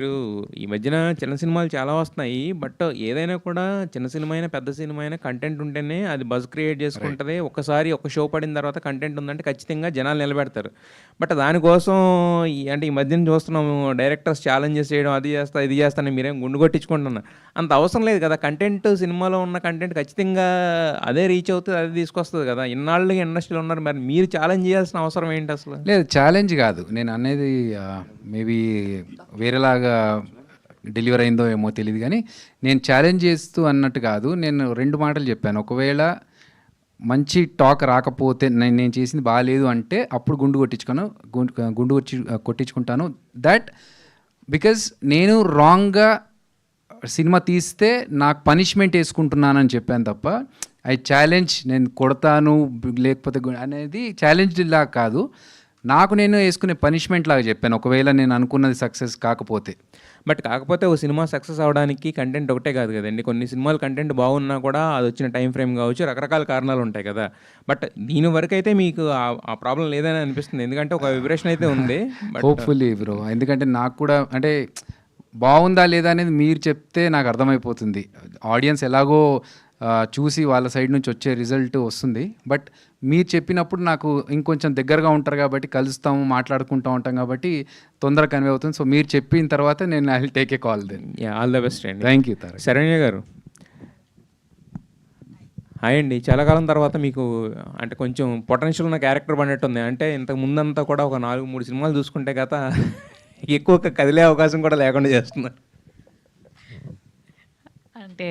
మీరు ఈ మధ్యన చిన్న సినిమాలు చాలా వస్తున్నాయి. బట్ ఏదైనా కూడా చిన్న సినిమా అయినా, పెద్ద సినిమా అయినా కంటెంట్ ఉంటేనే అది బజ్ క్రియేట్ రైట్. చేసుకుంటది. ఒక్కసారి ఒక షో పడిన తర్వాత కంటెంట్ ఉందంటే ఖచ్చితంగా జనాలు నిలబెడతారు. బట్ దానికోసం అంటే ఈ మధ్యన చూస్తున్నాము డైరెక్టర్స్ ఛాలెంజెస్ చేయడం, అది చేస్తా, ఇది చేస్తా అని మీరేం గుండు కొట్టించుకుంటున్నా. అంత అవసరం లేదు కదా! కంటెంట్ సినిమాలో ఉన్న కంటెంట్ ఖచ్చితంగా అదే రీచ్ అవుతది, అదే తీసుకొస్తది కదా! ఇన్నాళ్ళుగా ఇండస్ట్రీలో ఉన్నారు. మరి మీరు ఛాలెంజ్ చేయాల్సిన అవసరం ఏంటి అసలు? లేదు ఛాలెంజ్ కాదు నేను అనేది. మేబీ వేరేలాగా డెలివర్ అయిందో ఏమో తెలియదు కానీ నేను ఛాలెంజ్ చేస్తూ అన్నట్టు కాదు. నేను 2 మాటలు చెప్పాను. ఒకవేళ మంచి టాక్ రాకపోతే నేను చేసింది బాగాలేదు అంటే అప్పుడు గుండు కొట్టించుకుంటాను. దట్ బికాజ్ నేను రాంగ్గా సినిమా తీస్తే నాకు పనిష్మెంట్ వేసుకుంటున్నానని చెప్పాను తప్ప ఐ ఛాలెంజ్ నేను కొడతాను లేకపోతే అనేది ఛాలెంజ్ లాగా కాదు. నాకు నేను వేసుకునే పనిష్మెంట్ లాగా చెప్పాను ఒకవేళ నేను అనుకున్నది సక్సెస్ కాకపోతే. బట్ కాకపోతే ఓ సినిమా సక్సెస్ అవ్వడానికి కంటెంట్ ఒకటే కాదు కదండి. కొన్ని సినిమాలు కంటెంట్ బాగున్నా కూడా అది వచ్చిన టైం ఫ్రేమ్ కావచ్చు, రకరకాల కారణాలు ఉంటాయి కదా. బట్ దీని వరకు అయితే మీకు ఆ ప్రాబ్లం లేదని అనిపిస్తుంది. ఎందుకంటే ఒక విబ్రేషన్ అయితే ఉంది. హోప్ఫుల్లీ బ్రో, ఎందుకంటే నాకు కూడా అంటే బాగుందా లేదా అనేది మీరు చెప్తే నాకు అర్థమైపోతుంది. ఆడియన్స్ ఎలాగో చూసి వాళ్ళ సైడ్ నుంచి వచ్చే రిజల్ట్ వస్తుంది. బట్ మీరు చెప్పినప్పుడు నాకు ఇంకొంచెం దగ్గరగా ఉంటారు కాబట్టి కలుస్తాము, మాట్లాడుకుంటూ ఉంటాం కాబట్టి తొందరగా కన్వే అవుతుంది. సో మీరు చెప్పిన తర్వాత నేను I will take a call then. All the best అండి. Thank you Tarak. శరణ్య గారు హాయ్ అండి. చాలా కాలం తర్వాత మీకు అంటే కొంచెం పొటెన్షియల్ ఉన్న క్యారెక్టర్ పడినట్టుంది. అంటే ఇంతకు ముందంతా కూడా ఒక 4-3 సినిమాలు చూసుకుంటే గత ఎక్కువ కదిలే అవకాశం కూడా లేకుండా చేస్తున్నారు. అంటే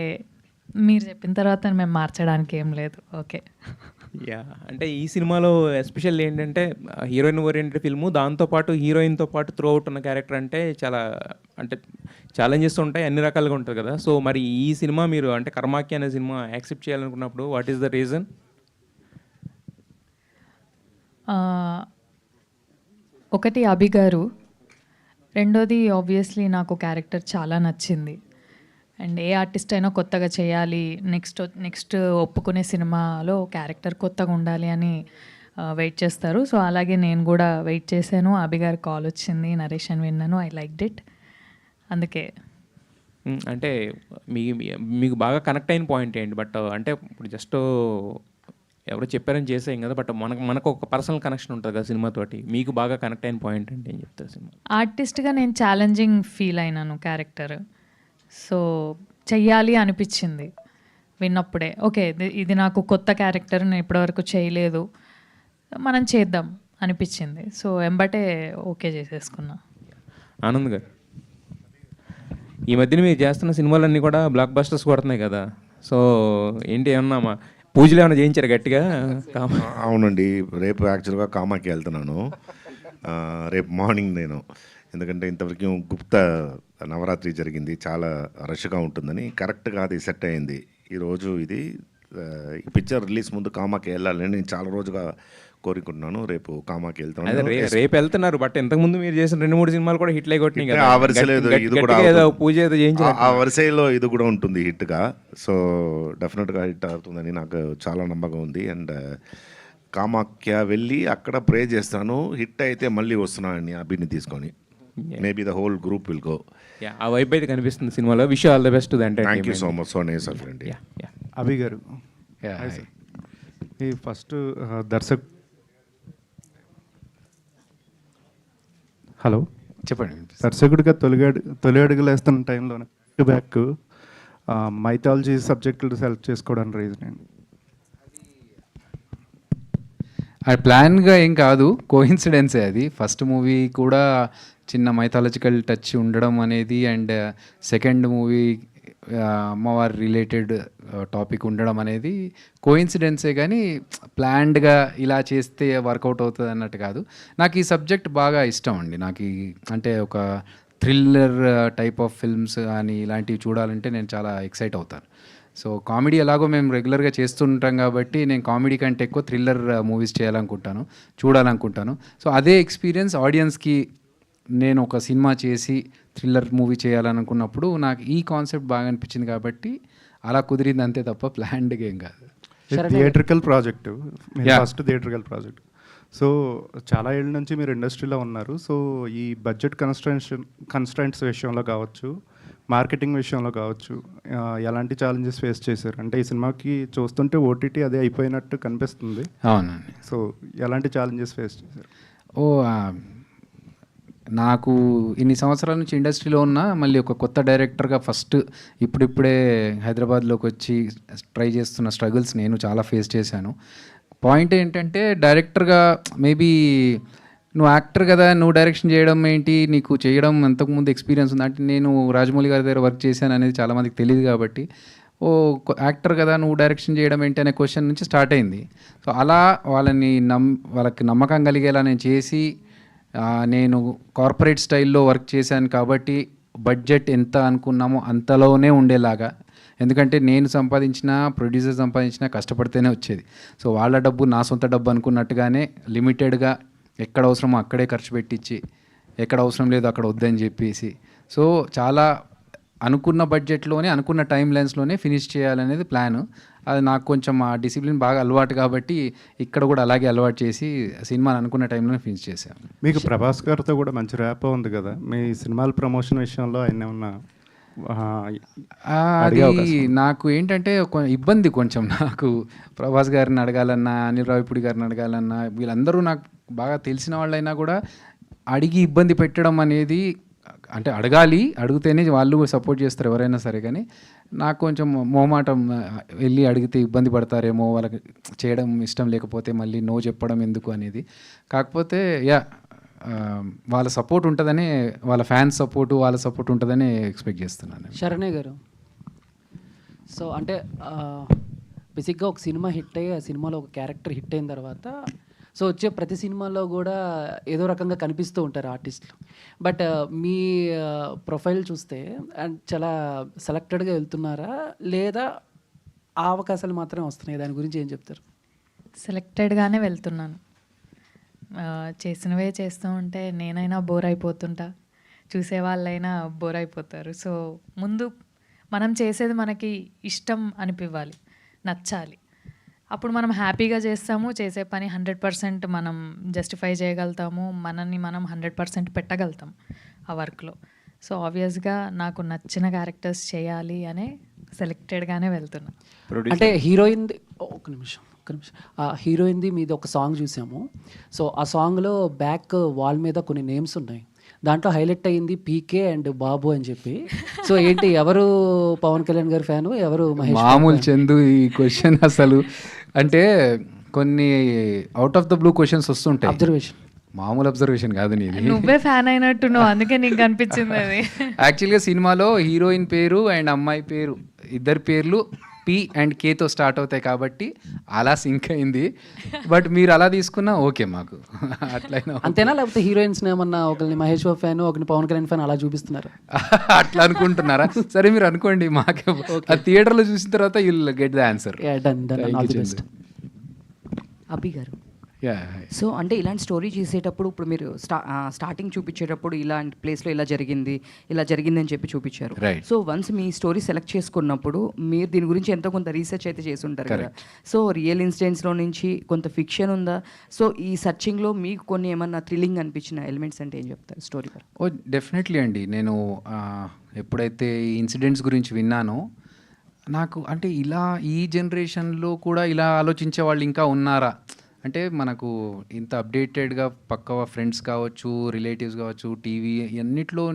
మీరు చెప్పిన తర్వాత మేము మార్చడానికి ఏం లేదు. ఓకే. యా, అంటే ఈ సినిమాలో ఎస్పెషల్ ఏంటంటే హీరోయిన్ ఓరియంటెడ్ ఫిల్ము, దాంతోపాటు హీరోయిన్తో పాటు త్రూ అవుట్ ఉన్న క్యారెక్టర్ అంటే చాలా అంటే ఛాలెంజెస్ ఉంటాయి, అన్ని రకాలుగా ఉంటుంది కదా. సో మరి ఈ సినిమా మీరు అంటే కర్మాక్య అనే సినిమా యాక్సెప్ట్ చేయాలనుకున్నప్పుడు వాట్ ఈస్ ద రీజన్? ఒకటి అభి గారు, రెండోది ఆబ్వియస్లీ నాకు క్యారెక్టర్ చాలా నచ్చింది. అండ్ ఏ ఆర్టిస్ట్ అయినా కొత్తగా చేయాలి, నెక్స్ట్ ఒప్పుకునే సినిమాలో క్యారెక్టర్ కొత్తగా ఉండాలి అని వెయిట్ చేస్తారు. సో అలాగే నేను కూడా వెయిట్ చేశాను. అభి గారి కాల్ వచ్చింది, నరేషన్ విన్నాను, ఐ లైక్డ్ ఇట్. అందుకే అంటే మీకు బాగా కనెక్ట్ అయిన పాయింట్ ఏంటి? బట్ అంటే ఇప్పుడు జస్ట్ ఎవరో చెప్పారని చేసేయం కదా. బట్ మనకు ఒక పర్సనల్ కనెక్షన్ ఉంటుంది కదా సినిమాతోటి. మీకు బాగా కనెక్ట్ అయిన పాయింట్ అంటే ఏం చెప్తారు సినిమా? ఆర్టిస్ట్గా నేను ఛాలెంజింగ్ ఫీల్ అయినాను క్యారెక్టర్. సో చెయ్యాలి అనిపించింది విన్నప్పుడే. ఓకే, ఇది నాకు కొత్త క్యారెక్టర్, నేను ఇప్పటివరకు చేయలేదు, మనం చేద్దాం అనిపించింది. సో ఎంబటే ఓకే చేసేసుకున్నా. ఆనంద్ గారు, ఈ మధ్యన మీరు చేస్తున్న సినిమాలన్నీ కూడా బ్లాక్ బస్టర్స్ కొడుతున్నాయి కదా. సో ఏంటి, ఏమన్నా పూజలు ఏమైనా చేయించారు గట్టిగా? అవునండి, రేపు యాక్చువల్గా కామాకి వెళ్తున్నాను. రేపు మార్నింగ్ నేను, ఎందుకంటే ఇంతవరకు గుప్త నవరాత్రి జరిగింది, చాలా రష్గా ఉంటుందని కరెక్ట్గా అది సెట్ అయింది. ఈరోజు ఇది ఈ పిక్చర్ రిలీజ్ ముందు కామాకి వెళ్ళాలని నేను చాలా రోజుగా కోరుకుంటున్నాను. రేపు కామాకి వెళ్తాను. రేపు వెళ్తున్నారు. బట్ ఇంతకుముందు మీరు చేసిన 2-3 సినిమాలు కూడా హిట్లు కొట్టినాయి కదా. ఆ వరుసలో ఇది కూడా పూజ ఏదో చేయించారు, ఆ వరుసలో ఇది కూడా ఉంటుంది హిట్గా. సో డెఫినెట్గా హిట్ అవుతుందని నాకు చాలా నమ్మకం ఉంది. అండ్ కామాఖ్య వెళ్ళి అక్కడ ప్రే చేస్తాను. హిట్ అయితే మళ్ళీ వస్తున్నానని అభిని తీసుకొని maybe the whole group will go. ఆ వైబ్ అయితే కనిపిస్తుంది సినిమాలో. Wish all the best. Thank you so much. So nice of friend. Abhi garu, ఈ ఫస్ట్ హలో చెప్పండి. దర్శకుడిగా తొలి అడుగులు వేస్తున్న టైంలోనే బ్యాక్ మైథాలజీ సబ్జెక్టులు సెలెక్ట్ చేసుకోవడానికి రీజన్ ఏంటి? అది ప్లాన్గా ఏం కాదు, కోఇన్సిడెన్సే. అది ఫస్ట్ మూవీ కూడా చిన్న మైథాలజికల్ టచ్ ఉండడం అనేది, అండ్ సెకండ్ మూవీ అమ్మవారి రిలేటెడ్ టాపిక్ ఉండడం అనేది కోఇన్సిడెన్సే కానీ ప్లాన్డ్గా ఇలా చేస్తే వర్కౌట్ అవుతుంది అన్నట్టు కాదు. నాకు ఈ సబ్జెక్ట్ బాగా ఇష్టం అండి. నాకు అంటే ఒక థ్రిల్లర్ టైప్ ఆఫ్ ఫిల్మ్స్ కానీ ఇలాంటివి చూడాలంటే నేను చాలా ఎక్సైట్ అవుతాను. సో కామెడీ ఎలాగో మేము రెగ్యులర్గా చేస్తుంటాం కాబట్టి నేను కామెడీ కంటే ఎక్కువ థ్రిల్లర్ మూవీస్ చూడాలనుకుంటాను. సో అదే ఎక్స్పీరియన్స్ ఆడియన్స్కి నేను ఒక సినిమా చేసి థ్రిల్లర్ మూవీ చేయాలనుకున్నప్పుడు నాకు ఈ కాన్సెప్ట్ బాగా అనిపించింది కాబట్టి అలా కుదిరింది అంతే తప్ప ప్లాన్డ్గా ఏం కాదు. Theatrical project, first theatrical project. So చాలా ఏళ్ళ నుంచి మీరు ఇండస్ట్రీలో ఉన్నారు. సో ఈ బడ్జెట్ కన్స్ట్రెంట్స్ విషయంలో కావచ్చు, మార్కెటింగ్ విషయంలో కావచ్చు, ఎలాంటి ఛాలెంజెస్ ఫేస్ చేశారు? అంటే ఈ సినిమాకి చూస్తుంటే ఓటీటీ అదే అయిపోయినట్టు కనిపిస్తుంది. అవునండి. సో ఎలాంటి ఛాలెంజెస్ ఫేస్ చేశారు? నాకు ఇన్ని సంవత్సరాల నుంచి ఇండస్ట్రీలో ఉన్నా మళ్ళీ ఒక కొత్త డైరెక్టర్గా ఫస్ట్ ఇప్పుడిప్పుడే హైదరాబాద్లోకి వచ్చి ట్రై చేస్తున్న స్ట్రగుల్స్ నేను చాలా ఫేస్ చేశాను. పాయింట్ ఏంటంటే డైరెక్టర్గా మేబీ నువ్వు యాక్టర్ కదా, నువ్వు డైరెక్షన్ చేయడం ఏంటి, నీకు చేయడం అంతకుముందు ఎక్స్పీరియన్స్ ఉంది అంటే నేను రాజమౌళి గారి దగ్గర వర్క్ చేశాను అనేది చాలామందికి తెలియదు కాబట్టి యాక్టర్ కదా నువ్వు డైరెక్షన్ చేయడం ఏంటి అనే క్వశ్చన్ నుంచి స్టార్ట్ అయింది. సో అలా వాళ్ళకి నమ్మకం కలిగేలా నేను చేసి నేను కార్పొరేట్ స్టైల్లో వర్క్ చేశాను కాబట్టి బడ్జెట్ ఎంత అనుకున్నామో అంతలోనే ఉండేలాగా, ఎందుకంటే నేను సంపాదించిన ప్రొడ్యూసర్ సంపాదించిన కష్టపడితేనే వచ్చేది. సో వాళ్ళ డబ్బు నా సొంత డబ్బు అనుకున్నట్టుగానే లిమిటెడ్గా ఎక్కడ అవసరమో అక్కడే ఖర్చు పెట్టించి ఎక్కడ అవసరం లేదు అక్కడ వద్దని చెప్పేసి సో చాలా అనుకున్న బడ్జెట్లోనే అనుకున్న టైం లైన్స్లోనే ఫినిష్ చేయాలనేది ప్లాను. అది నాకు కొంచెం ఆ డిసిప్లిన్ బాగా అలవాటు కాబట్టి ఇక్కడ కూడా అలాగే అలవాటు చేసి సినిమాని అనుకున్న టైంలోనే ఫినిష్ చేశాను. మీకు ప్రభాస్ గారితో కూడా మంచి ర్యాప్ ఉంది కదా, మీ సినిమాల ప్రమోషన్ విషయంలో ఆయన ఏమన్నా అది నాకు ఏంటంటే ఇబ్బంది కొంచెం నాకు ప్రభాస్ గారిని అడగాలన్నా, అనిల్ రావిపూడి గారిని అడగాలన్నా, వీళ్ళందరూ నాకు బాగా తెలిసిన వాళ్ళైనా కూడా అడిగి ఇబ్బంది పెట్టడం అనేది, అంటే అడగాలి, అడిగితేనే వాళ్ళు సపోర్ట్ చేస్తారు ఎవరైనా సరే, కానీ నాకు కొంచెం మొహమాటం, వెళ్ళి అడిగితే ఇబ్బంది పడతారేమో, వాళ్ళకి చేయడం ఇష్టం లేకపోతే మళ్ళీ నో చెప్పడం ఎందుకు అనేది. కాకపోతే వాళ్ళ సపోర్ట్ ఉంటుందని, వాళ్ళ ఫ్యాన్స్ సపోర్టు వాళ్ళ సపోర్ట్ ఉంటుందని ఎక్స్పెక్ట్ చేస్తున్నాను. శరణ్య గారు, సో అంటే బేసిక్గా ఒక సినిమా హిట్ అయ్యి ఆ సినిమాలో ఒక క్యారెక్టర్ హిట్ అయిన తర్వాత సో వచ్చే ప్రతి సినిమాలో కూడా ఏదో రకంగా కనిపిస్తూ ఉంటారు ఆర్టిస్టులు. బట్ మీ ప్రొఫైల్ చూస్తే చాలా సెలెక్టెడ్గా వెళ్తున్నారా లేదా ఆ అవకాశాలు మాత్రమే వస్తున్నాయి? దాని గురించి ఏం చెప్తారు? సెలెక్టెడ్గానే వెళ్తున్నాను. చేసినవే చేస్తూ ఉంటే నేనైనా బోర్ అయిపోతుంటా, చూసే వాళ్ళైనా బోర్ అయిపోతారు. సో ముందు మనం చేసేది మనకి ఇష్టం అనిపివ్వాలి, నచ్చాలి. అప్పుడు మనం హ్యాపీగా చేస్తాము, చేసే పని 100% మనం జస్టిఫై చేయగలుగుతాము, మనల్ని మనం 100% పెట్టగలుగుతాం ఆ వర్క్లో. సో ఆబ్వియస్గా నాకు నచ్చిన క్యారెక్టర్స్ చేయాలి అనే సెలెక్టెడ్గానే వెళ్తున్నా. అంటే హీరోయిన్ది ఒక నిమిషం హీరోయిన్ది మీద ఒక సాంగ్ చూసాము. సో ఆ సాంగ్లో బ్యాక్ వాల్ మీద కొన్ని నేమ్స్ ఉన్నాయి, దాంట్లో హైలైట్ అయ్యింది పీకే అండ్ బాబు అని చెప్పి. సో ఏంటి, ఎవరు పవన్ కళ్యాణ్ గారి ఫ్యాను, ఎవరు మహేష్? మామూలు చందు ఈ క్వశ్చన్ అసలు అంటే కొన్ని out of the blue questions వస్తుంటాయి. అబ్జర్వేషన్, మామూలు అబ్జర్వేషన్ కాదు నీది. నువ్వే ఫ్యాన్ అయినట్టు నువ్వు, అందుకే నీకు అనిపించింది అది. యాక్చువల్గా సినిమాలో హీరోయిన్ పేరు అండ్ అమ్మాయి పేరు ఇద్దరు పేర్లు పి అండ్ కేతో స్టార్ట్ అవుతాయి కాబట్టి అలా సింక్ అయింది. బట్ మీరు అలా తీసుకున్నా ఓకే మాకు అట్లయినా అంతేనా? లేకపోతే హీరోయిన్స్ ఏమన్నా ఒకరిని మహేష్ బాబు ఫ్యాన్, ఒకరిని పవన్ కళ్యాణ్ ఫ్యాన్ అలా చూపిస్తున్నారు? అట్లా అనుకుంటున్నారా? సరే మీరు అనుకోండి, మాకే ఆ థియేటర్లో చూసిన తర్వాత you will get the answer. Abhi garu, so అంటే ఇలాంటి స్టోరీ చేసేటప్పుడు ఇప్పుడు మీరు స్టార్టింగ్ చూపించేటప్పుడు ఇలాంటి ప్లేస్లో ఇలా జరిగింది అని చెప్పి చూపించారు. సో వన్స్ మీ స్టోరీ సెలెక్ట్ చేసుకున్నప్పుడు మీరు దీని గురించి ఎంతో కొంత రీసెర్చ్ అయితే చేసి ఉంటారు కదా. సో రియల్ ఇన్సిడెంట్స్లో నుంచి కొంత ఫిక్షన్ ఉందా? సో ఈ సర్చింగ్లో మీకు కొన్ని ఏమన్నా థ్రిల్లింగ్ అనిపించిన ఎలిమెంట్స్ అంటే ఏం చెప్తారు స్టోరీ? డెఫినెట్లీ అండి. నేను ఎప్పుడైతే ఈ ఇన్సిడెంట్స్ గురించి విన్నానో నాకు అంటే ఇలా ఈ జనరేషన్లో కూడా ఇలా ఆలోచించే వాళ్ళు ఇంకా ఉన్నారా, అంటే మనకు ఇంత అప్డేటెడ్గా పక్క ఫ్రెండ్స్ కావచ్చు, రిలేటివ్స్ కావచ్చు, టీవీ అన్నిట్లో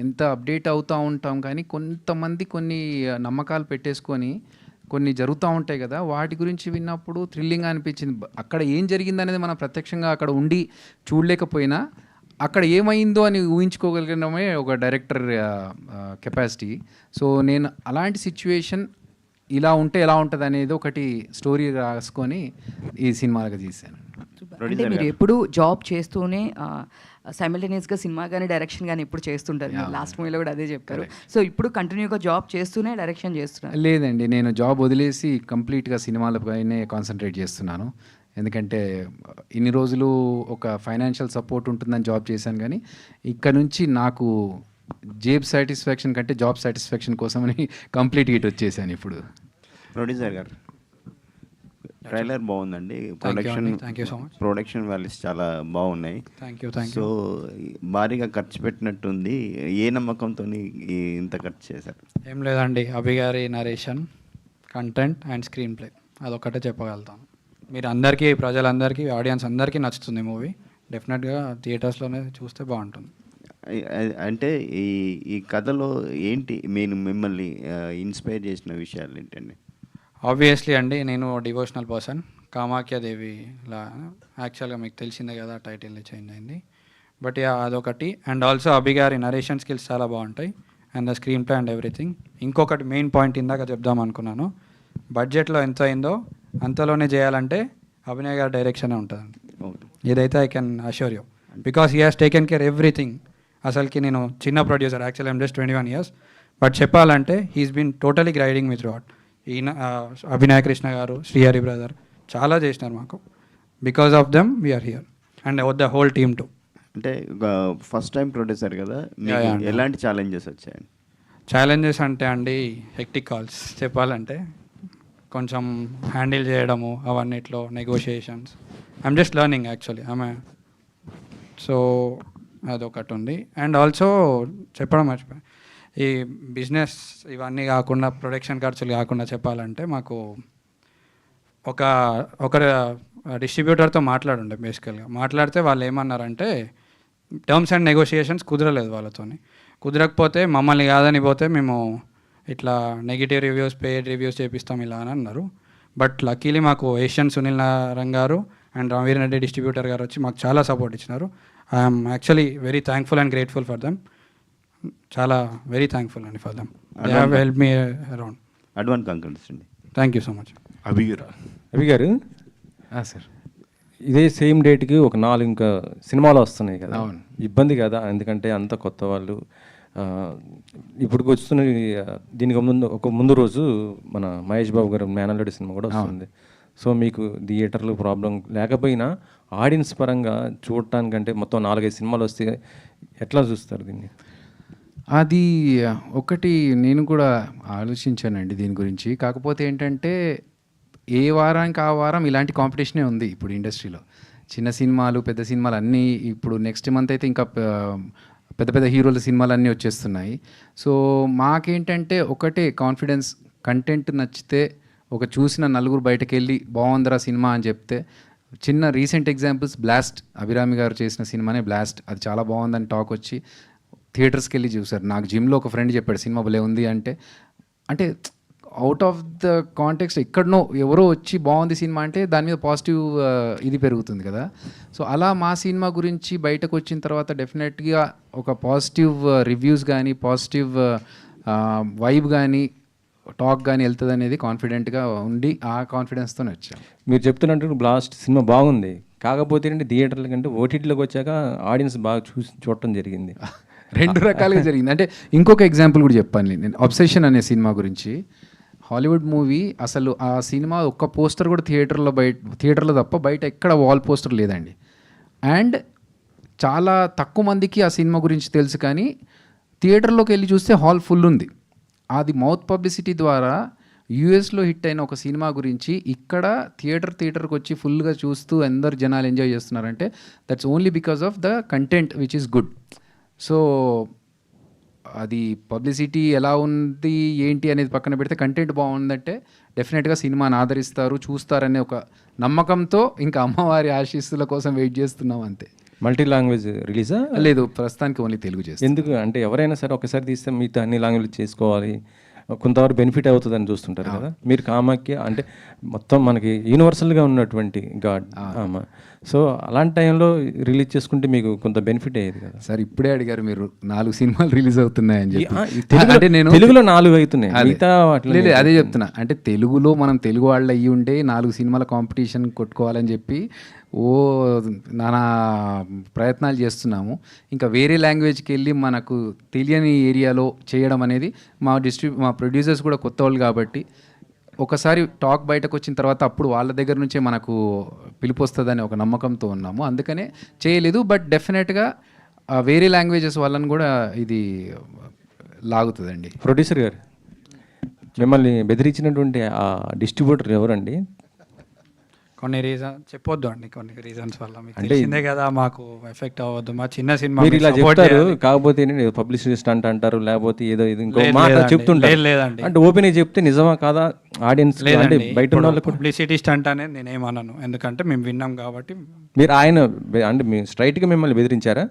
ఎంత అప్డేట్ అవుతూ ఉంటాం, కానీ కొంతమంది కొన్ని నమ్మకాలు పెట్టేసుకొని కొన్ని జరుగుతూ ఉంటాయి కదా, వాటి గురించి విన్నప్పుడు థ్రిల్లింగ్ అనిపించింది. అక్కడ ఏం జరిగింది అనేది మనం ప్రత్యక్షంగా అక్కడ ఉండి చూడలేకపోయినా అక్కడ ఏమైందో అని ఊహించుకోగలిగడమే ఒక డైరెక్టర్ కెపాసిటీ. సో నేను అలాంటి సిచ్యువేషన్ ఇలా ఉంటే ఎలా ఉంటుంది అనేది ఒకటి స్టోరీ రాసుకొని ఈ సినిమాగా తీశాను. అంటే మీరు ఎప్పుడు జాబ్ చేస్తూనే సైమల్టేనియస్గా సినిమా కానీ డైరెక్షన్ కానీ ఎప్పుడు చేస్తుంటారు? లాస్ట్ మూవీలో కూడా అదే చెప్పారు. సో ఇప్పుడు కంటిన్యూగా జాబ్ చేస్తూనే డైరెక్షన్ చేస్తున్నారు? లేదండి, నేను జాబ్ వదిలేసి కంప్లీట్గా సినిమాలపైనే కాన్సన్ట్రేట్ చేస్తున్నాను. ఎందుకంటే ఇన్ని రోజులు ఒక ఫైనాన్షియల్ సపోర్ట్ ఉంటుందని జాబ్ చేశాను, కానీ ఇక్కడ నుంచి నాకు జేబ్ సాటిస్ఫాక్షన్ కంటే జాబ్ సాటిస్ఫాక్షన్ కోసమని కంప్లీట్ హిట్ వచ్చేసాను ఇప్పుడు. ప్రొడ్యూసర్ గారు, ట్రైలర్ బాగుందండి. Thank you so much. Production values చాలా బాగున్నాయి. Thank you. సో భారీగా ఖర్చు పెట్టినట్టుంది. ఏ నమ్మకంతో ఇంత ఖర్చు చేశారు? ఏం లేదండి, అభి గారి narration, content and screen play, అదొక్కటే చెప్పగలుగుతాను. మీరు అందరికీ, ప్రజలందరికీ, ఆడియన్స్ అందరికీ నచ్చుతుంది మూవీ. డెఫినెట్గా థియేటర్స్లోనే చూస్తే బాగుంటుంది. అంటే ఈ కథలో ఏంటి మిమ్మల్ని ఇన్స్పైర్ చేసిన విషయాలు ఏంటండి? ఆబ్వియస్లీ అండి, నేను డివోషనల్ పర్సన్. కామాఖ్యాదేవిలా యాక్చువల్గా మీకు తెలిసిందే కదా, టైటిల్ చేంజ్ అయింది. బట్ అదొకటి. అండ్ ఆల్సో అభి గారి నరేషన్ స్కిల్స్ చాలా బాగుంటాయి, and the screen play and everything. ఇంకొకటి మెయిన్ పాయింట్ ఇందాక చెప్దాం అనుకున్నాను, బడ్జెట్లో ఎంత అయిందో అంతలోనే చేయాలంటే అభినయ్ గారి డైరెక్షనే ఉంటుందండి. ఇదైతే I can assure you, because he has taken care everything. అసలుకి నేను చిన్న producer, actually I'm just 21 years, but చెప్పాలంటే he's been totally guiding me throughout. ఈయన అభినయ కృష్ణ గారు, శ్రీహరి బ్రదర్ చాలా చేసినారు మాకు. Because of them we are here and the whole team too. అంటే first time producer కదా, ఎలాంటి ఛాలెంజెస్ వచ్చాయండి? ఛాలెంజెస్ అంటే అండి, హెక్టిక్ కాల్స్ చెప్పాలంటే, కొంచెం హ్యాండిల్ చేయడము అవన్నిట్లో, negotiations. I'm just learning actually so అదొకటి ఉంది. అండ్ ఆల్సో చెప్పడం మర్చిపోయి, ఈ బిజినెస్ ఇవన్నీ కాకుండా, ప్రొడక్షన్ ఖర్చులు కాకుండా చెప్పాలంటే, మాకు ఒక డిస్ట్రిబ్యూటర్తో మాట్లాడుండే. బేసికల్గా మాట్లాడితే వాళ్ళు ఏమన్నారంటే, టర్మ్స్ అండ్ నెగోషియేషన్స్ కుదరలేదు వాళ్ళతోని. కుదరకపోతే మమ్మల్ని కాదని పోతే మేము ఇట్లా నెగిటివ్ రివ్యూస్, పెయిడ్ రివ్యూస్ చేపిస్తాం ఇలా అని అన్నారు. బట్ లక్కీలీ మాకు ఏషియన్ సునీల్ నారాయణ్ గారు అండ్ రామవీర్ రెడ్డి డిస్ట్రిబ్యూటర్ గారు వచ్చి మాకు చాలా సపోర్ట్ ఇచ్చినారు. I'm actually very thankful and grateful for them. చాలా వెరీ థ్యాంక్ఫుల్ అండి for them. They have help me around. Advance congrats అండి. Thank you so much. Abhi garu sir, ఇదే సేమ్ డేట్కి ఒక 4 ఇంకా సినిమాలు వస్తున్నాయి కదా, అవును. ఇబ్బంది కదా, ఎందుకంటే అంత కొత్త వాళ్ళు. ఇప్పుడు వస్తున్న దీనికి ముందు రోజు మన మహేష్ బాబు గారు మేనల్లుడి సినిమా కూడా వస్తుంది. సో మీకు థియేటర్లు ప్రాబ్లం లేకపోయినా ఆడియన్స్ పరంగా చూడటానికంటే మొత్తం 4-5 సినిమాలు వస్తే ఎట్లా చూస్తారు దీన్ని? అది ఒకటి నేను కూడా ఆలోచించానండి దీని గురించి. కాకపోతే ఏంటంటే, ఏ వారానికి ఆ వారం ఇలాంటి కాంపిటీషనే ఉంది ఇప్పుడు ఇండస్ట్రీలో. చిన్న సినిమాలు, పెద్ద సినిమాలు అన్నీ ఇప్పుడు నెక్స్ట్ మంత్ అయితే ఇంకా పెద్ద పెద్ద హీరోల సినిమాలు అన్నీ వచ్చేస్తున్నాయి. సో మాకేంటంటే ఒకటే కాన్ఫిడెన్స్, కంటెంట్ నచ్చితే ఒక చూసిన నలుగురు బయటకు వెళ్ళి బాగుందిరా సినిమా అని చెప్తే. చిన్న రీసెంట్ ఎగ్జాంపుల్స్, బ్లాస్ట్, అభిరామి గారు చేసిన సినిమానే బ్లాస్ట్, అది చాలా బాగుందని టాక్ వచ్చి థియేటర్స్కి వెళ్ళి చూసారు. నాకు జిమ్లో ఒక ఫ్రెండ్ చెప్పాడు సినిమా భలే ఉంది అంటే అవుట్ ఆఫ్ ద కాంటెక్స్ట్ ఎక్కడనో ఎవరో వచ్చి బాగుంది సినిమా అంటే దాని మీద పాజిటివ్ ఇది పెరుగుతుంది కదా. సో అలా మా సినిమా గురించి బయటకు వచ్చిన తర్వాత డెఫినెట్గా ఒక పాజిటివ్ రివ్యూస్ కానీ, పాజిటివ్ వైబ్ కానీ, టాక్ కానీ వెళ్తుంది అనేది కాన్ఫిడెంట్గా ఉండి ఆ కాన్ఫిడెన్స్తోనే వచ్చాం. మీరు చెప్తున్నట్టు బ్లాస్ట్ సినిమా బాగుంది, కాకపోతే ఏంటంటే థియేటర్ల కంటే ఓటీటీలోకి వచ్చాక ఆడియన్స్ బాగా చూడటం జరిగింది. 2 రకాలుగా జరిగింది. అంటే ఇంకొక ఎగ్జాంపుల్ కూడా చెప్పాను నేను, అబ్సెషన్ అనే సినిమా గురించి. హాలీవుడ్ మూవీ, అసలు ఆ సినిమా ఒక్క పోస్టర్ కూడా థియేటర్లో తప్ప బయట ఎక్కడ వాల్ పోస్టర్ లేదండి. అండ్ చాలా తక్కువ మందికి ఆ సినిమా గురించి తెలుసు, కానీ థియేటర్లోకి వెళ్ళి చూస్తే హాల్ ఫుల్ ఉంది. అది మౌత్ పబ్లిసిటీ ద్వారా యూఎస్లో హిట్ అయిన ఒక సినిమా గురించి ఇక్కడ థియేటర్కి వచ్చి ఫుల్గా చూస్తూ అందరు జనాలు ఎంజాయ్ చేస్తున్నారంటే that's only because of the content which is good. So అది పబ్లిసిటీ ఎలా ఉంది ఏంటి అనేది పక్కన పెడితే కంటెంట్ బాగుందంటే డెఫినెట్గా సినిమాని ఆదరిస్తారు, చూస్తారనే ఒక నమ్మకంతో ఇంకా అమ్మవారి ఆశీస్సుల కోసం వెయిట్ చేస్తున్నాం అంతే. మల్టీ లాంగ్వేజ్ రిలీజా? లేదు, ప్రస్తుతానికి ఓన్లీ తెలుగు చేస్తాం. ఎందుకు అంటే ఎవరైనా సరే ఒకసారి తీస్తే మిగతా అన్ని లాంగ్వేజ్ చేసుకోవాలి, కొంతవరకు బెనిఫిట్ అవుతుందని చూస్తుంటారు కదా. మీరు కామాఖ్య అంటే మొత్తం మనకి యూనివర్సల్గా ఉన్నటువంటి గాడ్ ఆమె. సో అలాంటి టైంలో రిలీజ్ చేసుకుంటే మీకు కొంత బెనిఫిట్ అయ్యేది కదా సార్. ఇప్పుడే అడిగారు మీరు 4 సినిమాలు రిలీజ్ అవుతున్నాయని చెప్పి. అంటే నేను తెలుగులో 4 అవుతున్నాయి, మిగతా లేదు అదే చెప్తున్నా. అంటే తెలుగులో మనం తెలుగు వాళ్ళు అయ్యి ఉంటే 4 సినిమాల కాంపిటీషన్ కొట్టుకోవాలని చెప్పి నానా ప్రయత్నాలు చేస్తున్నాము. ఇంకా వేరే లాంగ్వేజ్కి వెళ్ళి మనకు తెలియని ఏరియాలో చేయడం అనేది మా ప్రొడ్యూసర్స్ కూడా కొత్త వాళ్ళు కాబట్టి ఒకసారి టాక్ బయటకు వచ్చిన తర్వాత అప్పుడు వాళ్ళ దగ్గర నుంచే మనకు పిలుపు వస్తుందని ఒక నమ్మకంతో ఉన్నాము, అందుకనే చేయలేదు. బట్ డెఫినెట్గా వేరే లాంగ్వేజెస్ వాళ్ళని కూడా ఇది లాగుతుందండి. ప్రొడ్యూసర్ గారు, మిమ్మల్ని బెదిరించినటువంటి ఆ డిస్ట్రిబ్యూటర్ ఎవరండి? కొన్ని రీజన్ చెప్పొద్దు అండి, కొన్ని రీజన్స్ వల్ల మీకు అంటే తెలిసిందే కదా, మాకు ఎఫెక్ట్ అవ్వద్దు, మా చిన్న సినిమా మీరు ఇలా మీరు support చెప్తారు, చేయాలి. కాకపోతే పబ్లిసిటీ స్టంట్ అంటారు, లేకపోతే ఏదో ఇది ఇంకో లేదు, మాట లేదండి. చెప్తుంటారు. లేదండి. అంటే ఓపెన్ చెప్తే నిజమా కాదా ఆడియన్స్ అంటే లేదండి, బయట ఉన్న వాళ్ళకు పబ్లిసిటీ స్టంట్ అనేది నేనేమన్నాను, ఎందుకంటే మేము విన్నాం కాబట్టి. మీరు అంటే మీ స్ట్రైట్గా మిమ్మల్ని బెదిరించారా?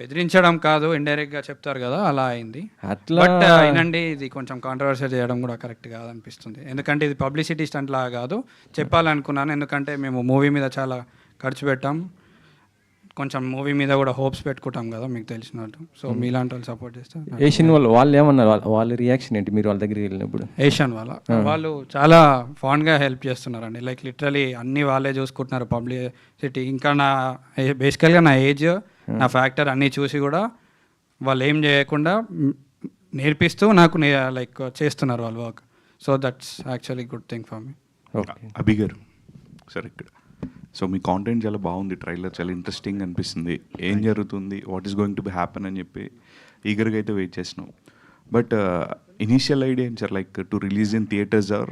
బెదిరించడం కాదు, ఇండైరెక్ట్ గా చెప్తారు కదా, అలా అయింది. అట్లా బట్ అయినండి, ఇది కొంచెం కాంట్రవర్సీ చేయడం కూడా కరెక్ట్ కాదనిపిస్తుంది, ఎందుకంటే ఇది పబ్లిసిటీ స్టంట్ లాగా కాదు, చెప్పాలనుకున్నాను. ఎందుకంటే మేము మూవీ మీద చాలా ఖర్చు పెట్టాం, కొంచెం మూవీ మీద కూడా హోప్స్ పెట్టుకుంటాం కదా మీకు తెలిసినట్టు. సో మీలాంటి వాళ్ళు సపోర్ట్ చేస్తారు. ఏషియన్ వాళ్ళు ఏమన్నారు, వాళ్ళ రియాక్షన్ ఏంటి మీరు వాళ్ళ దగ్గరికి వెళ్ళినప్పుడు? ఏషియన్ వాళ్ళు చాలా ఫాండ్గా హెల్ప్ చేస్తున్నారండి, లైక్ లిటరలీ అన్నీ వాళ్ళే చూసుకుంటున్నారు, పబ్లిసిటీ. ఇంకా బేసికల్గా నా ఏజ్, నా ఫ్యాక్టర్ అన్నీ చూసి కూడా వాళ్ళు ఏం చేయకుండా నేర్పిస్తూ నాకు లైక్ చేస్తున్నారు వాళ్ళు work. So that's actually good thing for me. Abhi garu sir ఇక్కడ, సో మీ కాంటెంట్ చాలా బాగుంది, ట్రైలర్ చాలా ఇంట్రెస్టింగ్ అనిపిస్తుంది, ఏం జరుగుతుంది, what is going to be happen అని చెప్పి ఈగర్గా అయితే వెయిట్ చేసినాం. బట్ ఇనీషియల్ ఐడియా ఏంటి sir, like to release in theatres or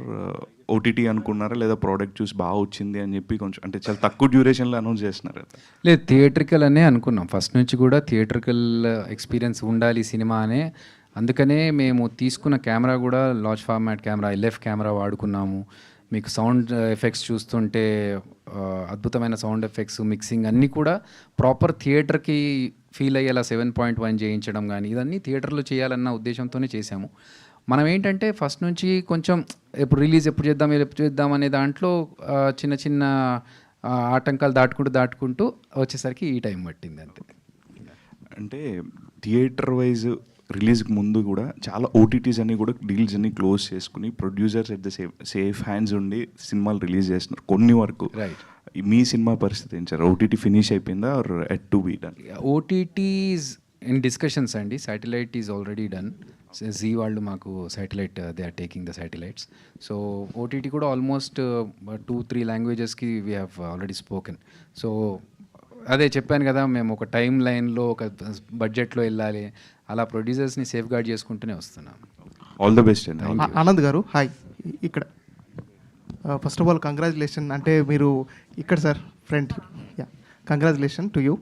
OTT అనుకున్నారా, లేదా ప్రోడక్ట్ చూసి బాగా వచ్చింది అని చెప్పి కొంచెం అంటే చాలా తక్కువ డ్యూరేషన్లో అనౌన్స్ చేస్తున్నారు కదా? లేదు, థియేట్రికల్ అనే అనుకున్నాం ఫస్ట్ నుంచి కూడా, థియేట్రికల్ ఎక్స్పీరియన్స్ ఉండాలి సినిమా అనే. అందుకనే మేము తీసుకున్న కెమెరా కూడా large format camera, LF camera వాడుకున్నాము. మీకు సౌండ్ ఎఫెక్ట్స్ చూస్తుంటే అద్భుతమైన సౌండ్ ఎఫెక్ట్స్, మిక్సింగ్ అన్నీ కూడా ప్రాపర్ థియేటర్కి ఫీల్ అయ్యేలా 7.1 చేయించడం కానీ ఇదన్నీ థియేటర్లో చేయాలన్న ఉద్దేశంతోనే చేశాము. మనం ఏంటంటే ఫస్ట్ నుంచి కొంచెం ఎప్పుడు రిలీజ్ ఎప్పుడు చేద్దాం అనే దాంట్లో చిన్న చిన్న ఆటంకాలు దాటుకుంటూ వచ్చేసరికి ఈ టైం పట్టింది అంతే. అంటే థియేటర్ వైజ్ రిలీజ్కి ముందు కూడా చాలా ఓటీటీస్ అన్ని కూడా డీల్స్ అన్ని క్లోజ్ చేసుకుని producers at the safe hands ఉండి సినిమాలు రిలీజ్ చేస్తున్నారు కొన్ని వరకు. రైట్, మీ సినిమా పరిస్థితి ఏంటి సార్, ఓటీటీ ఫినిష్ అయిపోయిందా or yet to be done? OTTs in discussions అండి, satellite is already done. Zee వాళ్ళు మాకు satellite, they are taking the satellites. So OTT కూడా ఆల్మోస్ట్ 2-3 లాంగ్వేజెస్కి we have already spoken. So అదే చెప్పాను కదా, మేము ఒక టైం లైన్లో ఒక బడ్జెట్లో వెళ్ళాలి, అలా ప్రొడ్యూసర్స్ని సేఫ్ గార్డ్ చేసుకుంటూనే వస్తున్నాం. ఆల్ ద బెస్ట్ అండి. ఆనంద్ గారు హాయ్. ఇక్కడ ఫస్ట్ ఆఫ్ ఆల్ కంగ్రాచులేషన్, అంటే మీరు ఇక్కడ sir front, yeah congratulation to you.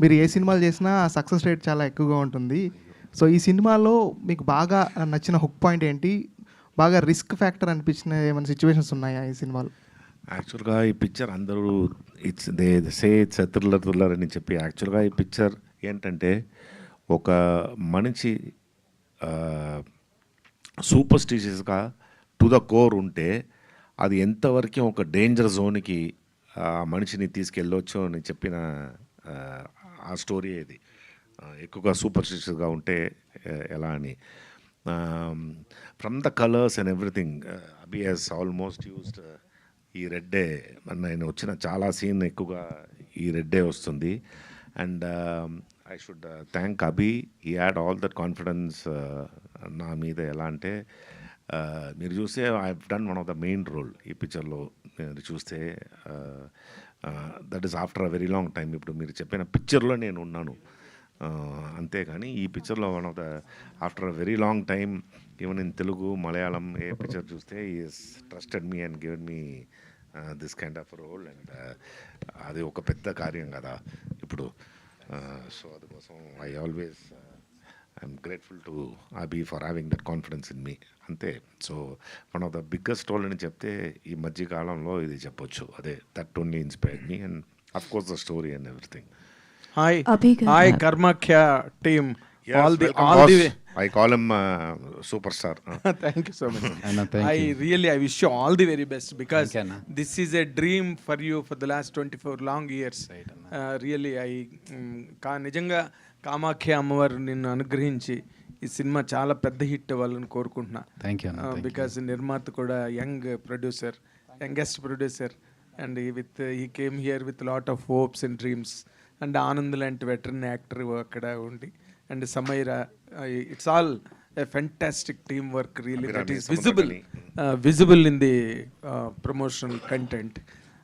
మీరు ఏ సినిమాలు చేసినా సక్సెస్ రేట్ చాలా ఎక్కువగా ఉంటుంది. సో ఈ సినిమాలో మీకు బాగా నచ్చిన హుక్ పాయింట్ ఏంటి, బాగా రిస్క్ ఫ్యాక్టర్ అనిపించిన ఏమైనా సిచ్యువేషన్స్ ఉన్నాయా ఈ సినిమాలో? యాక్చువల్గా ఈ పిక్చర్ అందరూ ఇట్స్ థ్రిల్లర్ అని చెప్పి, యాక్చువల్గా ఈ పిక్చర్ ఏంటంటే ఒక మనిషి సూపర్స్టిషియస్గా టు ద కోర్ ఉంటే అది ఎంతవరకు ఒక డేంజర్ జోన్కి ఆ మనిషిని తీసుకెళ్ళొచ్చు అని చెప్పిన ఆ స్టోరీ ఇది. ఎక్కువగా సూపర్స్టిషియస్గా ఉంటే ఎలా అని, from the colours and everything Abhi has almost used ఈ రెడ్డే. నేను వచ్చిన చాలా సీన్ ఎక్కువగా ఈ రెడ్డే వస్తుంది. And I should thank Abhi, he had all that confidence నా మీద. ఎలా అంటే మీరు చూస్తే I have done one of the main role ఈ పిక్చర్లో. మీరు చూస్తే that is after a very long time. ఇప్పుడు మీరు చెప్పిన పిక్చర్లో నేను ఉన్నాను, అంతేకాని ఈ పిక్చర్లో one of the after a very long time, even in Telugu, Malayalam ఏ పిక్చర్ చూస్తే is trusted me and given me this kind of role. And అది ఒక పెద్ద కార్యం కదా ఇప్పుడు. సో అందుకోసం I always I'm grateful to Abhi for having that confidence in me, అంతే. So one of the biggest role అని చెప్తే ఈ మధ్య కాలంలో ఇది చెప్పొచ్చు. అదే that only inspired me and of course the story and everything. Hi, Karmakhya team. Yes, all the way. I call him superstar. Thank you so much. Thank you. I wish you all the very best, because this is a dream for you for the last 24 long years. Really, నిజంగా కామాఖ్య అమ్మవారు నిన్ను అనుగ్రహించి ఈ cinema చాలా పెద్ద hit అవ్వాలని కోరుకుంటున్నా. Thank you. Because నిర్మాత కూడా youngest producer, and he came here with lot of hopes and dreams. And Anand లాంటి వెటరన్ యాక్టర్ అక్కడ ఉండి, and Samaira, it's all a fantastic team work really, that is visible in the promotional content.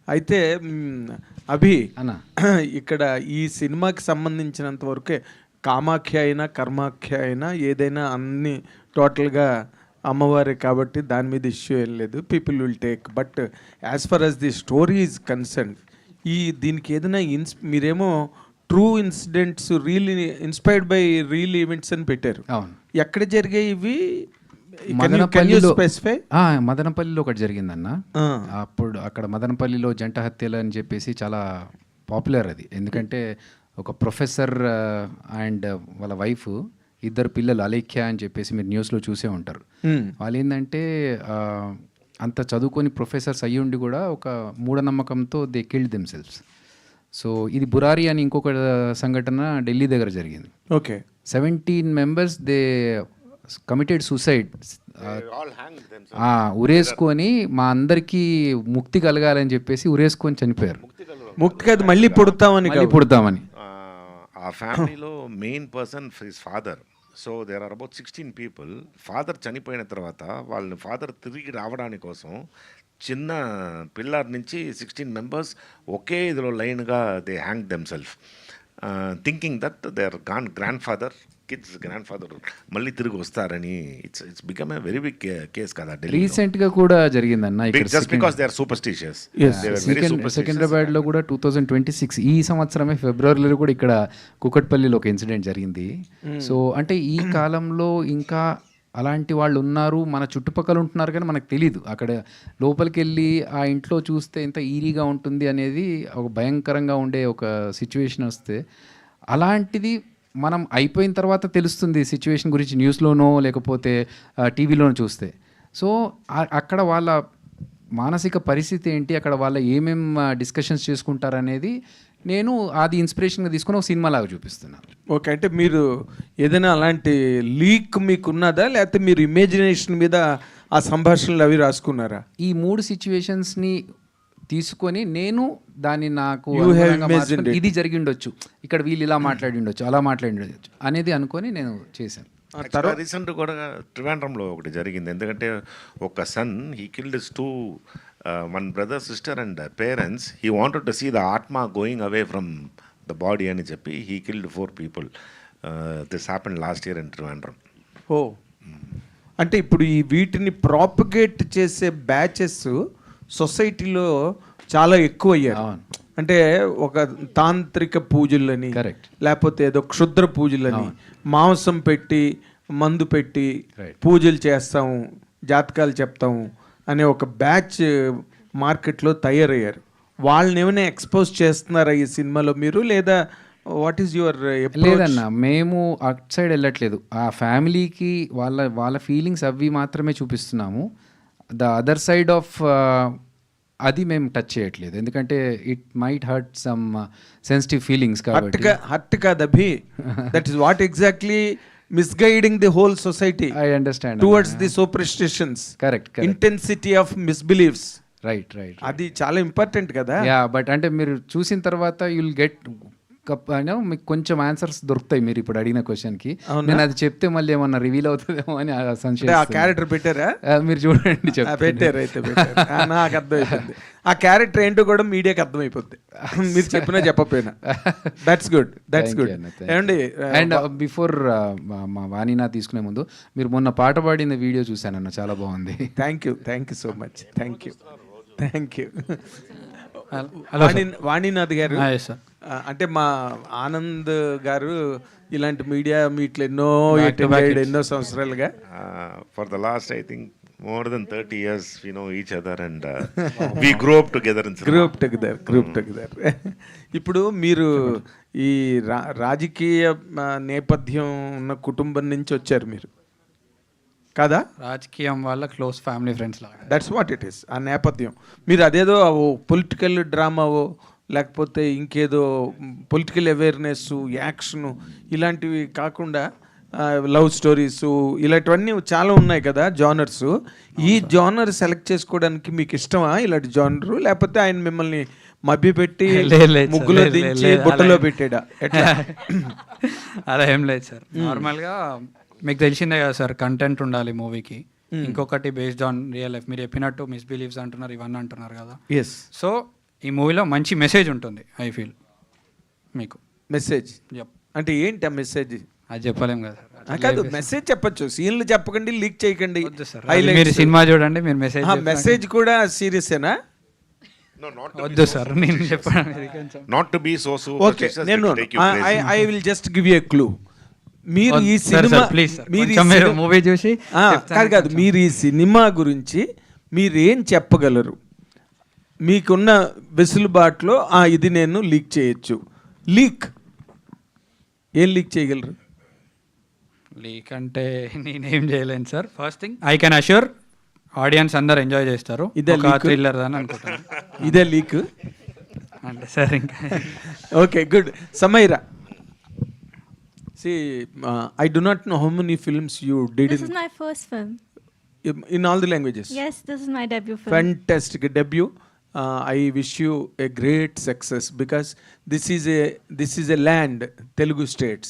అయితే అభి, ఇక్కడ ఈ సినిమాకి సంబంధించినంత వరకే కామాఖ్య అయినా కర్మాఖ్య అయినా ఏదైనా అన్ని టోటల్గా అమ్మవారే కాబట్టి దాని మీద ఇష్యూ ఏం లేదు, people will take. But as for as the story is concern, దీనికి ఏదైనా మీరేమో true incidents really inspired by real events అని పెట్టారు. అవును. ఎక్కడ జరిగాయి ఇవి? మదనపల్లిలో మదనపల్లిలో ఒకటి జరిగిందన్న. అప్పుడు అక్కడ మదనపల్లిలో జంట హత్యలు అని చెప్పేసి చాలా పాపులర్ అది. ఎందుకంటే ఒక ప్రొఫెసర్ అండ్ వాళ్ళ వైఫ్, ఇద్దరు పిల్లలు అలేఖ్య అని చెప్పేసి మీరు న్యూస్లో చూసే ఉంటారు. వాళ్ళు ఏంటంటే అంత చదువుకొని ప్రొఫెసర్స్ అయ్యి ఉండి కూడా ఒక మూఢనమ్మకంతో దే కిల్డ్ దెమ్సెల్వ్స్. సో ఇది బురారి అని ఇంకొక సంఘటన ఢిల్లీ దగ్గర జరిగింది. Okay. 17 members they committed suicide. ఉరేసుకొని మా అందరికీ ముక్తి కలగాలని చెప్పేసి ఉరేసుకొని చనిపోయారు. ముక్తి కాదు, మళ్ళీ పుడతామని. ఆ ఫ్యామిలీలో main person his father. So there are about 16 people. Father చనిపోయిన తర్వాత వాళ్ళని ఫాదర్ తిరిగి రావడానికి కోసం చిన్న పిల్లర్ నుంచి 16 members ఒకే ఇదిలో లైన్గా they hang themself, thinking that there grand father kids grand father మళ్ళీ తిరిగి వస్తారని. It's become a very big case కదా ఢిల్లీ. రీసెంట్ గా కూడా జరిగిందన్న, just because they are superstitious. Secunderabad లో కూడా 2026 ఈ సంవత్సరమే ఫిబ్రవరిలో కూడా ఇక్కడ కుకట్పల్లిలో ఒక ఇన్సిడెంట్ జరిగింది. సో అంటే ఈ కాలంలో ఇంకా అలాంటి వాళ్ళు ఉన్నారు, మన చుట్టుపక్కల ఉంటున్నారు, కానీ మనకు తెలీదు. అక్కడ లోపలికి వెళ్ళి ఆ ఇంట్లో చూస్తే ఎంత ఈరీగా ఉంటుంది అనేది, ఒక భయంకరంగా ఉండే ఒక సిచ్యువేషన్ వస్తే, అలాంటిది మనం అయిపోయిన తర్వాత తెలుస్తుంది సిచ్యువేషన్ గురించి న్యూస్లోనో లేకపోతే టీవీలోనో చూస్తే. సో అక్కడ వాళ్ళ మానసిక పరిస్థితి ఏంటి, అక్కడ వాళ్ళ ఏమేం డిస్కషన్స్ చేసుకుంటారనేది నేను అది ఇన్స్పిరేషన్గా తీసుకుని ఒక సినిమా లాగా చూపిస్తున్నాను. ఓకే. అంటే మీరు ఏదైనా అలాంటి లీక్ మీకు ఉన్నదా, లేకపోతే మీరు ఇమాజినేషన్ మీద ఆ సంభాషణలు అవి రాసుకున్నారా? ఈ 3 సిచ్యువేషన్స్ని తీసుకొని నేను దాన్ని నాకు ఇది జరిగి ఉండొచ్చు, ఇక్కడ వీళ్ళు ఇలా మాట్లాడి ఉండొచ్చు, అలా మాట్లాడి ఉండొచ్చు అనేది అనుకొని నేను చేశాను. రీసెంట్ కూడా ట్రివాండ్రంలో ఒకటి జరిగింది. ఎందుకంటే ఒక sun he killed his 2 one brother, sister and parents. He wanted to see the atma going away from the body అని చెప్పి he killed 4 people. This happened last year in Trivandrum. అంటే ఇప్పుడు ఈ వీటిని ప్రాపగేట్ చేసే బ్యాచెస్ సొసైటీలో చాలా ఎక్కువ అయ్యారు. అంటే ఒక తాంత్రిక పూజలని, లేకపోతే ఏదో క్షుద్ర పూజలని, మాంసం పెట్టి మందు పెట్టి పూజలు చేస్తాము, జాతకాలు చెప్తాము అనే ఒక బ్యాచ్ మార్కెట్లో తయారయ్యారు. వాళ్ళని ఏమైనా ఎక్స్పోజ్ చేస్తున్నారా ఈ సినిమాలో మీరు, లేదా వాట్ ఈస్ యువర్? లేదన్న, మేము అట్ సైడ్ వెళ్ళట్లేదు. ఆ ఫ్యామిలీకి వాళ్ళ ఫీలింగ్స్ అవి మాత్రమే చూపిస్తున్నాము. ద అదర్ సైడ్ ఆఫ్ అది మేము టచ్ చేయట్లేదు, ఎందుకంటే it might hurt some sensitive feelings. కాబట్టి హర్ట్ కాదు Abhi, that is what exactly misguiding the whole society. I understand towards the superstitions. Correct. Intensity of misbeliefs. Right. అది చాలా ఇంపార్టెంట్ కదా. But అంటే మీరు చూసిన తర్వాత యుల్ గెట్ మీకు కొంచెం ఆన్సర్స్ దొరుకుతాయి మీరు ఇప్పుడు అడిగిన క్వశ్చన్కి. నేను అది చెప్తే మళ్ళీ ఏమన్నా రివీల్ అవుతుందేమో అని సంశయం. ఆ క్యారెక్టర్ పెట్టారా? మీరు చూడండి. పెట్టారు అయితే నాకు అర్థమైపోయింది. ఆ క్యారెక్టర్ ఏంటో కూడా మీడియాకి అర్థమైపోద్ది, మీరు చెప్పినా చెప్పకపోయినా. That's good. ఏమండి, అండ్ బిఫోర్ మా వాణినా తీసుకునే ముందు, మీరు మొన్న పాట పాడిన వీడియో చూశానన్న, చాలా బాగుంది. Thank you so much. Thank you. Vaninath garu, అంటే మా ఆనంద్ గారు ఇలాంటి మీడియా మీట్లు ఎన్నో సంవత్సరాలుగా, for the last I think more than 30 years we know each other and we grew up together in cinema. Group together. ఇప్పుడు మీరు ఈ రాజకీయ నేపథ్యం ఉన్న కుటుంబం నుంచి వచ్చారు మీరు కదా? రాజకీయం వల్ల క్లోజ్ ఫ్యామిలీ ఫ్రెండ్స్ లాగా. That's what it is. ఆ నేపథ్యం మీరు అదేదో పొలిటికల్ డ్రామావో లేకపోతే ఇంకేదో పొలిటికల్ అవేర్నెస్, యాక్షను ఇలాంటివి కాకుండా లవ్ స్టోరీస్ ఇలాంటివన్నీ చాలా ఉన్నాయి కదా జానర్స్. ఈ జానర్ సెలెక్ట్ చేసుకోవడానికి మీకు ఇష్టమా ఇలాంటి జానరు, లేకపోతే ఆయన మిమ్మల్ని మభ్యపెట్టి ముగ్గులో దించి బుట్టలో పెట్టాడా? అలా ఏం లేదు సార్. నార్మల్గా మీకు తెలిసిందే కదా సార్, కంటెంట్ ఉండాలి మూవీకి. ఇంకొకటి బేస్డ్ ఆన్ రియల్ లైఫ్. మీరు చెప్పినట్టు మిస్బిలీవ్స్ అంటున్నారు, ఇవన్నీ అంటున్నారు కదా. సో ఈ మూవీలో మంచి మెసేజ్ ఉంటుంది. ఐ ఫీల్ మీకు మెసేజ్ అంటే ఏంటి ఆ మెసేజ్? అది చెప్పలేం కదా కాదు, మెసేజ్ చెప్పొచ్చు, సీన్లు చెప్పకండి, లీక్ చేయకండి. మీరు సినిమా చూడండి, మీరు మెసేజ్ మెసేజ్ కూడా సీరియసేనా? వద్దు సార్, నేను చెప్పాను. Not to be so okay, నేను I will just give you a clue. మీరు ఈ సినిమా మీరు మూవీ చూసి కాదు, మీరు ఈ సినిమా గురించి మీరేం చెప్పగలరు? మీకున్న వెసులుబాటులో ఇది నేను లీక్ చేయొచ్చు. లీక్ ఏం లీక్ చేయగలరు? లీక్ అంటే నేనేం చేయలేను sir. First thing I can assure audience అందరు ఎంజాయ్ చేస్తారు. ఇదే థ్రిల్లర్ అని అనుకుంటాను. ఇదే లీక్ అంటే సార్ ఇంకా okay, good. Samaira, see, I do not know how many films you did. This is my first film. In all the languages? Yes, this is my debut film. Fantastic debut. I wish you a great success, because this is a land, Telugu states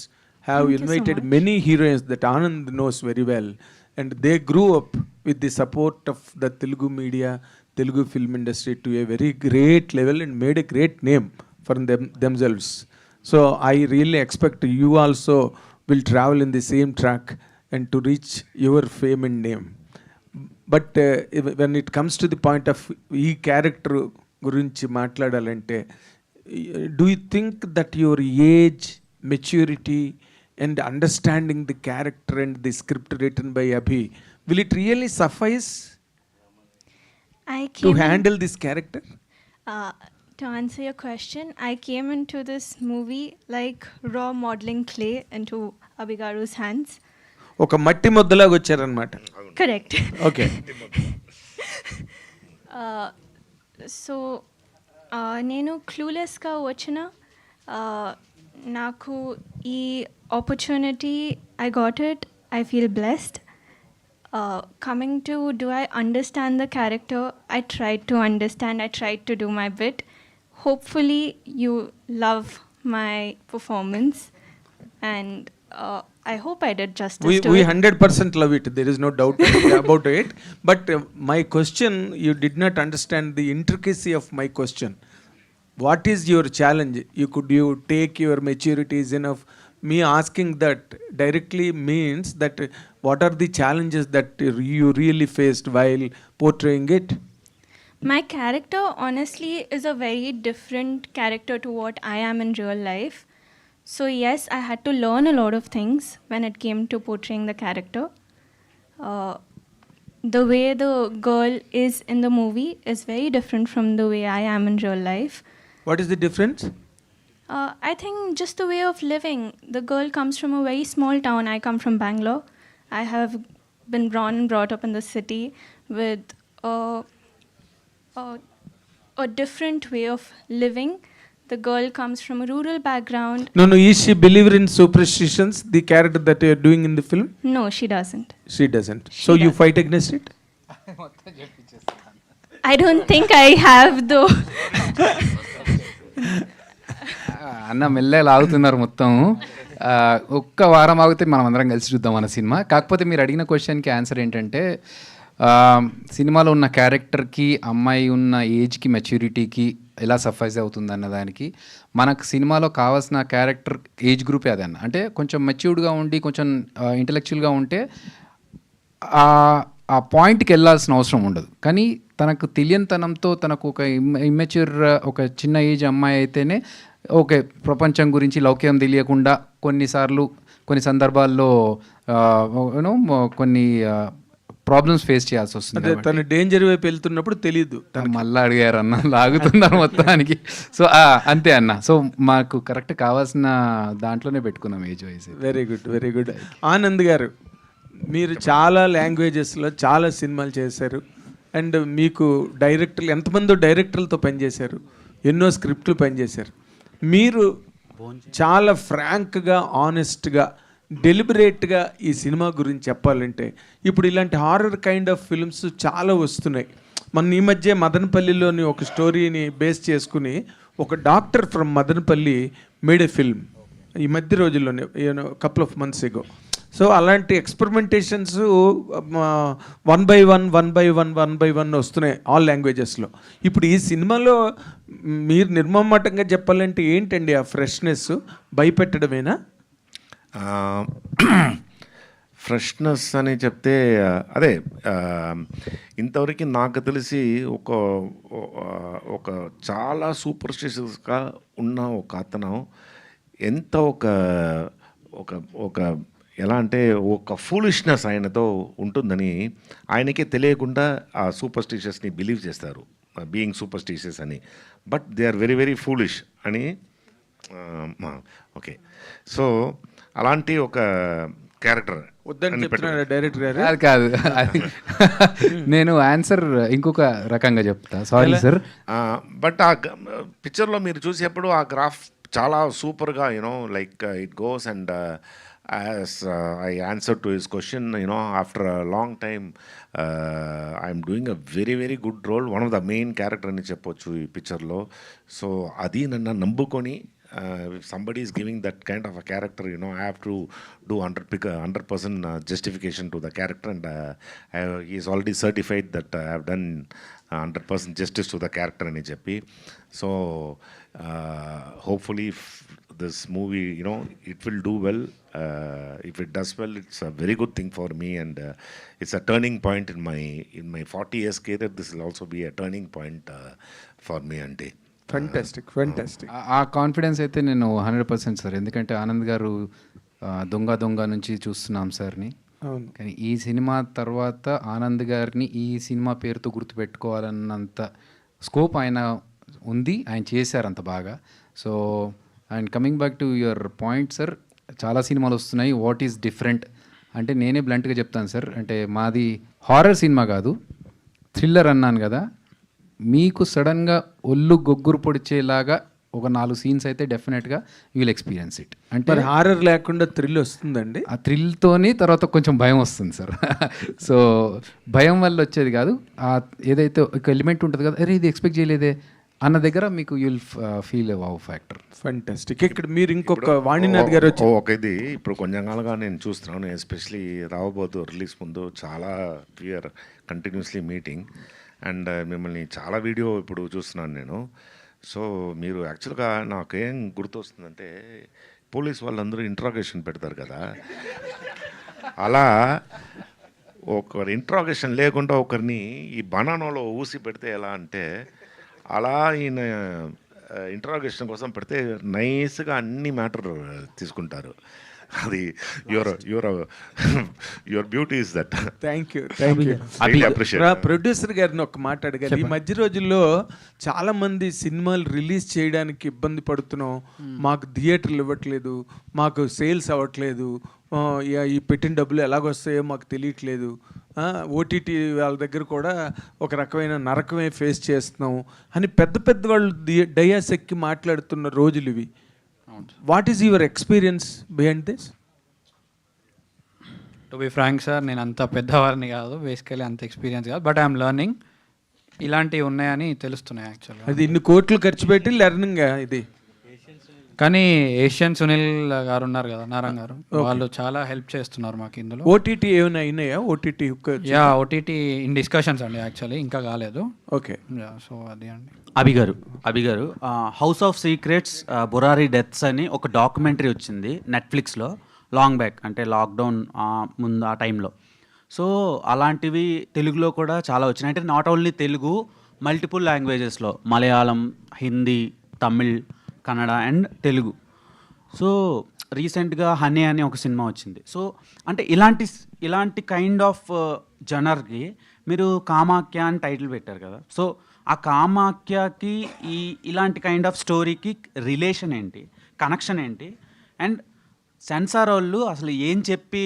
have invited many heroines that Anand knows very well, and they grew up with the support of the Telugu media, Telugu film industry to a very great level and made a great name for themselves. So I really expect you also will travel in the same track and to reach your fame and name. But when it comes to the point of ఈ character గురించి మాట్లాడాలంటే, do you think that your age, maturity and understanding the character and the script written by Abhi, will it really suffice to handle this character? To answer your question, I came into this movie like raw modeling clay into Abhigaru's hands. ఒక మట్టి ముద్దలాగా వచ్చారనమాట. Correct. Okay. So నేను క్లూలెస్గా వచ్చిన నాకు ఈ opportunity I got it. I feel blessed. Coming to, do I understand the character? I tried to understand. I tried to do my bit. Hopefully you love my performance, and I hope I did justice to it. We 100% love it. There is no doubt about it. But my question, you did not understand the intricacy of my question. What is your challenge? You take your maturities enough? Me asking that directly means that what are the challenges that you really faced while portraying it? My character, honestly, is a very different character to what I am in real life. So yes, I had to learn a lot of things when it came to portraying the character. The way the girl is in the movie is very different from the way I am in real life. What is the difference? I think just the way of living. The girl comes from a very small town. I come from Bangalore. I have been born and brought up in the city with a different way of living. The girl comes from a rural background. No, is she believer in superstitions, the character that you are doing in the film? No, she doesn't. She doesn't. So you fight against it? I don't think I have though. అన్న మెల్లగా లాగుతున్నారు మొత్తం. ఒక్క వారం ఆగితే మనం అందరం కలిసి చూద్దాం మన సినిమా. కాకపోతే మీరు అడిగిన క్వశ్చన్కి ఆన్సర్ ఏంటంటే, సినిమాలో ఉన్న క్యారెక్టర్కి అమ్మాయి ఉన్న ఏజ్కి మెచ్యూరిటీకి ఎలా సఫైజ్ అవుతుంది అన్న దానికి మనకు సినిమాలో కావాల్సిన క్యారెక్టర్ ఏజ్ గ్రూపే అదన్న. అంటే కొంచెం మెచ్యూర్డ్గా ఉండి కొంచెం ఇంటలెక్చువల్గా ఉంటే ఆ పాయింట్కి వెళ్ళాల్సిన అవసరం ఉండదు. కానీ తనకు తెలియనితనంతో తనకు ఒక ఇమ్మెచ్యూర్ ఒక చిన్న ఏజ్ అమ్మాయి అయితేనే ఓకే, ప్రపంచం గురించి లౌక్యం తెలియకుండా కొన్నిసార్లు కొన్ని సందర్భాల్లో కొన్ని ప్రాబ్లమ్స్ ఫేస్ చేయాల్సి వస్తుంది. తను డేంజర్ వైపు వెళ్తున్నప్పుడు తెలియదు. మళ్ళీ అడిగారు అన్న, లాగుతున్నారు మొత్తానికి. సో అంతే అన్న. సో మాకు కరెక్ట్ కావాల్సిన దాంట్లోనే పెట్టుకున్నాం age wise. Very good, very good. Anand గారు, మీరు చాలా లాంగ్వేజెస్లో చాలా సినిమాలు చేశారు. అండ్ మీకు డైరెక్టర్లు ఎంతమందో డైరెక్టర్లతో పనిచేశారు, ఎన్నో స్క్రిప్ట్లు పనిచేశారు. మీరు చాలా ఫ్రాంక్గా, ఆనెస్ట్గా, డెలిబరేట్గా ఈ సినిమా గురించి చెప్పాలంటే, ఇప్పుడు ఇలాంటి హారర్ కైండ్ ఆఫ్ ఫిల్మ్స్ చాలా వస్తున్నాయి. మన ఈ మధ్య మదనపల్లిలోని ఒక స్టోరీని బేస్ చేసుకుని ఒక doctor from Madanapalle made a film ఈ మధ్య రోజుల్లోనే, couple of months ago. So అలాంటి ఎక్స్పెరిమెంటేషన్స్ 1 by 1 వస్తున్నాయి ఆల్ లాంగ్వేజెస్లో. ఇప్పుడు ఈ సినిమాలో మీరు నిర్మమాటంగా చెప్పాలంటే ఏంటండి ఆ ఫ్రెష్నెస్? భయపెట్టడమేనా? ఫ్రెష్నెస్ అని చెప్తే అదే ఇంతవరకు నాకు తెలిసి ఒక చాలా సూపర్ స్టిషియస్గా ఉన్న ఒక అతను ఎంత ఒక ఎలా అంటే ఒక ఫూలిష్నెస్ ఆయనతో ఉంటుందని ఆయనకే తెలియకుండా ఆ సూపర్ స్టిషియస్ని బిలీవ్ చేస్తారు, బీయింగ్ సూపర్ స్టిషియస్ అని. But they are very very foolish అని. ఓకే, సో అలాంటి ఒక క్యారెక్టర్ వద్దని చెప్తున్నాడు డైరెక్టర్ గారు. కాదు అది నేను ఆన్సర్ ఇంకొక రకంగా చెప్తా, సారీ సార్. బట్ ఆ పిక్చర్లో మీరు చూసేప్పుడు ఆ గ్రాఫ్ చాలా సూపర్గా like it goes and as I answered to his question, after a long time, I'm doing a very very good role, one of the main character అని చెప్పొచ్చు ఈ పిక్చర్లో. సో అది నన్ను నమ్ముకొని if somebody is giving that kind of a character, I have to do 100% justification to the character, and he is already certified that I have done 100% justice to the character అని చెప్పి. So hopefully this movie, it will do well. If it does well, it's a very good thing for me, and it's a turning point in my 40 years career. This will also be a turning point for me ante. Fantastic. ఆ confidence అయితే నేను 100% sir, ఎందుకంటే ఆనంద్ గారు దొంగ నుంచి చూస్తున్నాం సార్ని. కానీ ఈ సినిమా తర్వాత ఆనంద్ గారిని ఈ సినిమా పేరుతో గుర్తుపెట్టుకోవాలన్నంత స్కోప్ ఆయన ఉంది, ఆయన చేశారు అంత బాగా. So and coming back to your point sir, చాలా సినిమాలు వస్తున్నాయి, వాట్ ఈస్ డిఫరెంట్ అంటే నేనే బ్లంట్గా చెప్తాను సార్. అంటే మాది హారర్ సినిమా కాదు, థ్రిల్లర్ అన్నాను కదా. మీకు సడన్గా ఒళ్ళు గొగ్గురు పొడిచేలాగా ఒక 4 సీన్స్ అయితే డెఫినెట్గా యూ విల్ ఎక్స్పీరియన్స్ ఇట్. అంటే హారర్ లేకుండా థ్రిల్ వస్తుందండి. ఆ థ్రిల్తోని తర్వాత కొంచెం భయం వస్తుంది సార్. సో భయం వల్ల వచ్చేది కాదు, ఏదైతే ఒక ఎలిమెంట్ ఉంటుంది కదా, అరే ఇది ఎక్స్పెక్ట్ చేయలేదే అన్న దగ్గర మీకు you'll feel wow factor. Fantastic. ఇక్కడ మీరు ఇంకొక వాణినాథ్ గారు వచ్చి ఒక ఇది ఇప్పుడు కొంచెం కాలంగా నేను చూస్తున్నాను, ఎస్పెషలీ రావబోతు రిలీజ్ ముందు చాలా వీఆర్ కంటిన్యూస్లీ మీటింగ్, అండ్ మిమ్మల్ని చాలా వీడియో ఇప్పుడు చూస్తున్నాను నేను. సో మీరు యాక్చువల్గా నాకేం గుర్తొస్తుందంటే, పోలీస్ వాళ్ళందరూ ఇంట్రాగేషన్ పెడతారు కదా, అలా ఒకరి ఇంట్రాగేషన్ లేకుండా ఒకరిని ఈ బనానాలో ఊసి పెడితే ఎలా అంటే, అలా ఈయన ఇంట్రాగేషన్ కోసం పెడితే నైస్గా అన్ని మ్యాటర్ తీసుకుంటారు. అది your beauty is that. Thank you. Producer గారిని ఒక మాట అడగాలి. ఈ మధ్య రోజుల్లో చాలా మంది సినిమాలు రిలీజ్ చేయడానికి ఇబ్బంది పడుతున్నాం, మాకు థియేటర్లు ఇవ్వట్లేదు, మాకు సేల్స్ అవ్వట్లేదు, ఈ పెట్టిన డబ్బులు ఎలాగొస్తాయో మాకు తెలియట్లేదు, ఓటీటీ వాళ్ళ దగ్గర కూడా ఒక రకమైన నరకమే ఫేస్ చేస్తున్నాం అని పెద్ద వాళ్ళు డయాస్ ఎక్కి మాట్లాడుతున్న రోజులు ఇవి. What is your experience behind this? To be frank sir, నేను అంత పెద్దవారిని కాదు, బేసికలీ అంత ఎక్స్పీరియన్స్ కాదు, బట్ ఐఎమ్ లెర్నింగ్. ఇలాంటివి ఉన్నాయని తెలుస్తున్నాయి యాక్చువల్గా. అది ఇన్ని కోట్లు ఖర్చు పెట్టి లెర్నింగ్ ఇది. కానీ ఏషియన్ సునీల్ గారు ఉన్నారు కదా, నారాయణ గారు, వాళ్ళు చాలా హెల్ప్ చేస్తున్నారు మాకు ఇందులో. ఓటీటీ ఏమైనా అయినాయా? ఓటీటీ ఓటీటీ ఇన్ డిస్కషన్స్ అండి, యాక్చువల్లీ ఇంకా కాలేదు. ఓకే, సో అది అండి. అభి గారు house of secrets Burari deaths అని ఒక డాక్యుమెంటరీ వచ్చింది నెట్ఫ్లిక్స్లో లాంగ్ బ్యాక్, అంటే లాక్డౌన్ ముందు ఆ టైంలో. సో అలాంటివి తెలుగులో కూడా చాలా వచ్చినాయి, అంటే నాట్ ఓన్లీ తెలుగు, మల్టిపుల్ లాంగ్వేజెస్లో, మలయాళం, హిందీ, తమిళ్, కన్నడ అండ్ తెలుగు. సో రీసెంట్గా హనీ అని ఒక సినిమా వచ్చింది. సో అంటే ఇలాంటి కైండ్ ఆఫ్ జనర్కి మీరు కామాఖ్య అని టైటిల్ పెట్టారు కదా. సో ఆ కామాఖ్యకి ఇలాంటి కైండ్ ఆఫ్ స్టోరీకి రిలేషన్ ఏంటి, కనెక్షన్ ఏంటి, అండ్ సెన్సార్ వాళ్ళు అసలు ఏం చెప్పి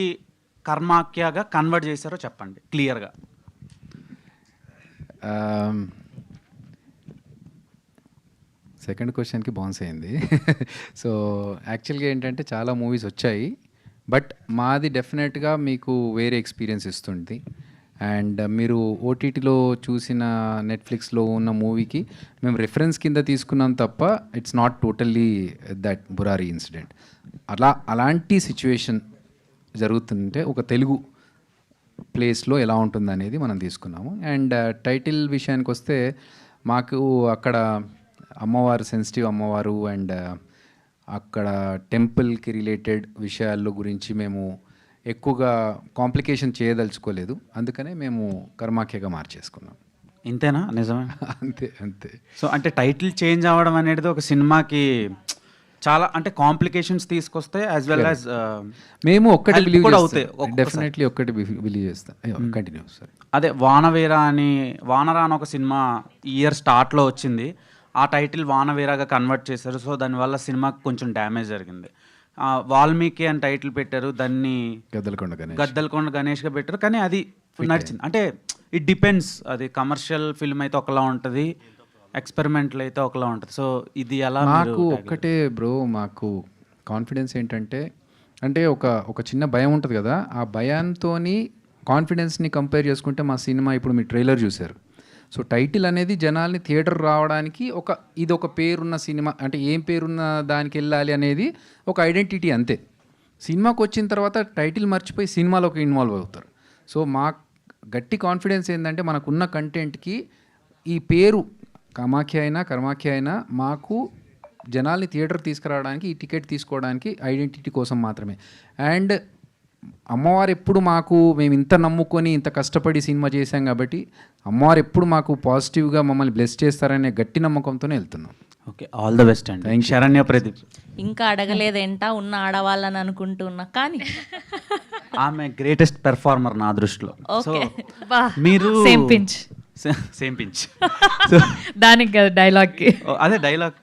కర్మాఖ్యగా కన్వర్ట్ చేశారో చెప్పండి క్లియర్గా. సెకండ్ క్వశ్చన్కి బౌన్స్ అయింది. సో యాక్చువల్గా ఏంటంటే చాలా మూవీస్ వచ్చాయి, బట్ మాది డెఫినెట్గా మీకు వేరే ఎక్స్పీరియన్స్ ఇస్తుంది. అండ్ మీరు ఓటీటీలో చూసిన నెట్ఫ్లిక్స్లో ఉన్న మూవీకి మేము రిఫరెన్స్ కింద తీసుకున్నాం తప్ప it's not totally that Burari incident. అలాంటి సిచ్యువేషన్ జరుగుతుంటే ఒక తెలుగు ప్లేస్లో ఎలా ఉంటుంది అనేది మనం తీసుకున్నాము. అండ్ టైటిల్ విషయానికి వస్తే మాకు అక్కడ అమ్మవారు, సెన్సిటివ్ అమ్మవారు అండ్ అక్కడ టెంపుల్కి రిలేటెడ్ విషయాల్లో గురించి మేము ఎక్కువగా కాంప్లికేషన్ చేయదలుచుకోలేదు, అందుకనే మేము కర్మాఖ్యగా మార్చేసుకున్నాం. ఇంతేనా? నిజమే. అంతే అంతే. సో అంటే టైటిల్ చేంజ్ అవ్వడం అనేది ఒక సినిమాకి చాలా అంటే కాంప్లికేషన్స్ తీసుకొస్తే యాజ్ వెల్ యాజ్ మేము ఒక్కటి బిలీవ్ కూడా అవుతాయి, అవుతాయి. డెఫినెట్లీ ఒక్కటి బిలీవ్ చేస్తాం. Continue sir. అదే వానవీర అని వానరా అని ఒక సినిమా ఈ ఇయర్ స్టార్ట్లో వచ్చింది. ఆ టైటిల్ వానవీరాగా కన్వర్ట్ చేశారు. సో దానివల్ల సినిమాకి కొంచెం డ్యామేజ్ జరిగింది. వాల్మీకి అని టైటిల్ పెట్టారు, దాన్ని గద్దలకొండ గణేష్గా పెట్టారు, కానీ అది నడిచింది. అంటే ఇట్ డిపెండ్స్, అది కమర్షియల్ ఫిల్మ్ అయితే ఒకలా ఉంటుంది, ఎక్స్పెరిమెంటల్ అయితే ఒకలా ఉంటుంది. సో ఇది ఎలా? మాకు ఒక్కటే బ్రో, మాకు కాన్ఫిడెన్స్ ఏంటంటే, అంటే ఒక చిన్న భయం ఉంటుంది కదా, ఆ భయంతో కాన్ఫిడెన్స్ని కంపేర్ చేసుకుంటే మా సినిమా ఇప్పుడు మీరు ట్రైలర్ చూశారు. సో టైటిల్ అనేది జనాల్ని థియేటర్ రావడానికి ఇది ఒక పేరున్న సినిమా, అంటే ఏం పేరున్న దానికి వెళ్ళాలి అనేది ఒక ఐడెంటిటీ అంతే. సినిమాకి వచ్చిన తర్వాత టైటిల్ మర్చిపోయి సినిమాలోకి ఇన్వాల్వ్ అవుతారు. సో మా గట్టి కాన్ఫిడెన్స్ ఏంటంటే, మనకున్న కంటెంట్కి ఈ పేరు కామాఖ్య అయినా కర్మాఖ్య అయినా మాకు జనాల్ని థియేటర్ తీసుకురావడానికి, ఈ టికెట్ తీసుకోవడానికి ఐడెంటిటీ కోసం మాత్రమే. అండ్ అమ్మవారు ఎప్పుడు మేము ఇంత నమ్ముకొని ఇంత కష్టపడి సినిమా చేశాం కాబట్టి అమ్మవారు ఎప్పుడు మాకు పాజిటివ్గా మమ్మల్ని బ్లెస్ చేస్తారనే గట్టి నమ్మకంతోనే వెళ్తున్నాం. ఓకే, ఆల్ ద బెస్ట్ అండి. శరణ్య ప్రదీప్. ఇంకా అడగలేదేంట ఉన్న ఆడవాళ్ళని అనుకుంటున్నా, కానీ ఆమె గ్రేటెస్ట్ పెర్ఫార్మర్ నా దృష్టిలో. సో బా, మీరు సేమ్ పించ్ దానికి డైలాగ్కి అదే dialogue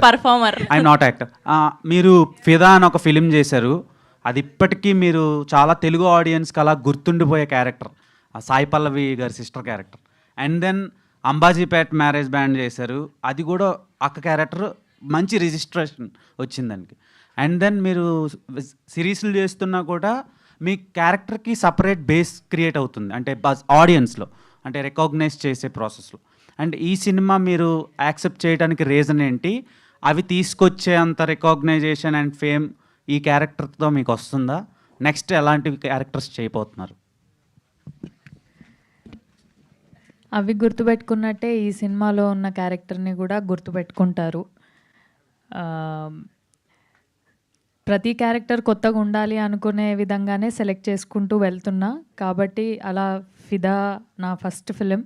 performer. I'm not actor. మీరు ఫిదా అని ఒక ఫిలిం చేశారు, అది ఇప్పటికీ మీరు చాలా తెలుగు ఆడియన్స్కి అలా గుర్తుండిపోయే క్యారెక్టర్, సాయి పల్లవి గారి sister character. And then Ambajipet marriage band చేశారు, అది కూడా అక్క క్యారెక్టర్ మంచి రిజిస్ట్రేషన్ వచ్చింది దానికి. అండ్ దెన్ మీరు సిరీస్లు చేస్తున్నా కూడా మీ క్యారెక్టర్కి సపరేట్ బేస్ క్రియేట్ అవుతుంది, అంటే ఆడియన్స్లో, అంటే రికగ్నైజ్ చేసే ప్రాసెస్లో. అండ్ ఈ సినిమా మీరు యాక్సెప్ట్ చేయడానికి రీజన్ ఏంటి? అవి తీసుకొచ్చే అంత రికగ్నైజేషన్ అండ్ ఫేమ్ ఈ క్యారెక్టర్తో మీకు వస్తుందా? నెక్స్ట్ ఎలాంటి క్యారెక్టర్స్ చేయబోతున్నారు? అవి గుర్తుపెట్టుకున్నట్టే ఈ సినిమాలో ఉన్న క్యారెక్టర్ని కూడా గుర్తుపెట్టుకుంటారు. ప్రతి క్యారెక్టర్ కొత్తగా ఉండాలి అనుకునే విధంగానే సెలెక్ట్ చేసుకుంటూ వెళ్తున్నా కాబట్టి అలా ఫిదా నా ఫస్ట్ ఫిలిం,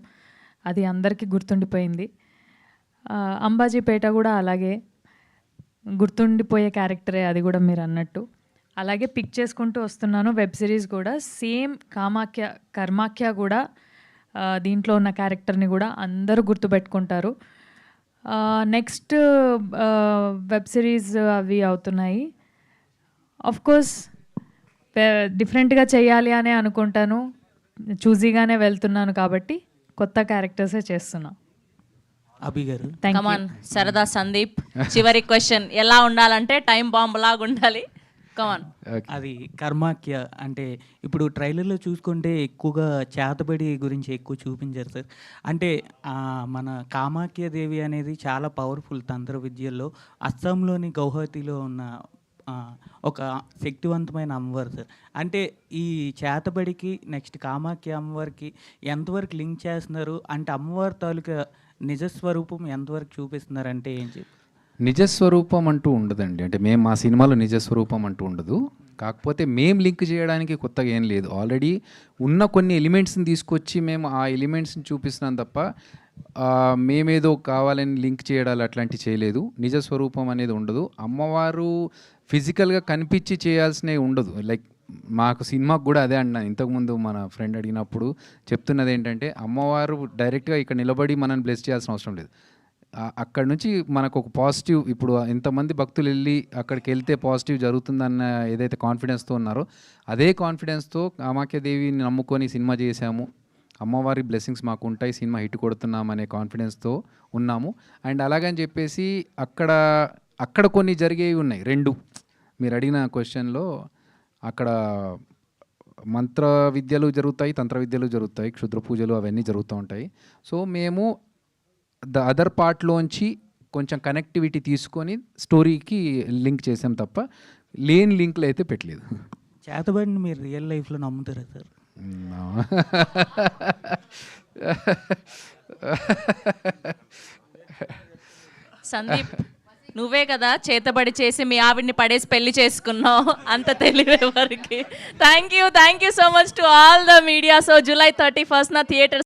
అది అందరికీ గుర్తుండిపోయింది. అంబాజీపేట కూడా అలాగే గుర్తుండిపోయే క్యారెక్టరే, అది కూడా మీరు అన్నట్టు. అలాగే పిక్ చేసుకుంటూ వస్తున్నాను. వెబ్ సిరీస్ కూడా సేమ్ కర్మాఖ్య కూడా దీంట్లో ఉన్న క్యారెక్టర్ని కూడా అందరూ గుర్తుపెట్టుకుంటారు. నెక్స్ట్ వెబ్ సిరీస్ అవి అవుతున్నాయి. ఆఫ్ కోర్స్ డిఫరెంట్గా చేయాలి అనే అనుకుంటాను, చూజీగానే వెళ్తున్నాను కాబట్టి కొత్త క్యారెక్టర్సే చేస్తున్నా. అభి గారు, కమాన్ సరదా సందీప్, చివరి క్వశ్చన్. ఎలా ఉండాలంటే టైం బాంబ్ లాగా ఉండాలి, కమాన్. అది కర్మాఖ్య అంటే ఇప్పుడు ట్రైలర్లో చూసుకుంటే ఎక్కువగా చేతబడి గురించి ఎక్కువ చూపించారు సార్. అంటే మన కామాఖ్య దేవి అనేది చాలా పవర్ఫుల్ తంత్ర విద్యల్లో. అస్సాంలోని గౌహతిలో ఉన్న ఒక శక్తివంతమైన అమ్మవారు సార్. అంటే ఈ చేతబడికి నెక్స్ట్ కామాఖ్య అమ్మవారికి ఎంతవరకు లింక్ చేస్తున్నారు? అంటే అమ్మవారి తాలూకా నిజస్వరూపం ఎంతవరకు చూపిస్తున్నారు అంటే ఏం చెప్పి? నిజస్వరూపం అంటూ ఉండదండి, అంటే మేము మా సినిమాలో నిజస్వరూపం అంటూ ఉండదు. కాకపోతే మేము లింక్ చేయడానికి కొత్తగా ఏం లేదు, ఆల్రెడీ ఉన్న కొన్ని ఎలిమెంట్స్ని తీసుకొచ్చి మేము ఆ ఎలిమెంట్స్ని చూపిస్తున్నాం తప్ప మేమేదో కావాలని లింక్ చేయడాలు అట్లాంటివి చేయలేదు. నిజస్వరూపం అనేది ఉండదు. అమ్మవారు ఫిజికల్గా కనిపించి చేయాల్సినవి ఉండదు. లైక్ మాకు సినిమాకు కూడా అదే అన్నాను ఇంతకుముందు, మన ఫ్రెండ్ అడిగినప్పుడు చెప్తున్నది ఏంటంటే, అమ్మవారు డైరెక్ట్గా ఇక్కడ నిలబడి మనల్ని బ్లెస్ చేయాల్సిన అవసరం లేదు. అక్కడ నుంచి మనకు ఒక పాజిటివ్, ఇప్పుడు ఎంతమంది భక్తులు వెళ్ళి అక్కడికి వెళ్తే పాజిటివ్ జరుగుతుందన్న ఏదైతే కాన్ఫిడెన్స్తో ఉన్నారో అదే కాన్ఫిడెన్స్తో కామాఖ్యదేవిని నమ్ముకొని సినిమా చేశాము, అమ్మవారి బ్లెస్సింగ్స్ మాకు ఉంటాయి, సినిమా హిట్ కొడుతున్నాం అనే కాన్ఫిడెన్స్తో ఉన్నాము. అండ్ అలాగని చెప్పేసి అక్కడ కొన్ని జరిగేవి ఉన్నాయి. రెండు మీరు అడిగిన క్వశ్చన్లో అక్కడ మంత్ర విద్యలు జరుగుతాయి, తంత్ర విద్యలు జరుగుతాయి, క్షుద్ర పూజలు అవన్నీ జరుగుతూ ఉంటాయి. సో మేము ద అదర్ పార్ట్లోంచి కొంచెం కనెక్టివిటీ తీసుకొని స్టోరీకి లింక్ చేసాం తప్ప లేని లింక్లు అయితే పెట్టలేదు. చేతబడిని మీరు రియల్ లైఫ్లో నమ్ముతారా సార్? సందీప్, నువ్వే కదా చేతబడి చేసి మీ ఆవిడ్ని పడేసి పెళ్లి చేసుకున్నావు, అంత తెలివే వరకు. Thank you so much to all the media. So July 31st theatre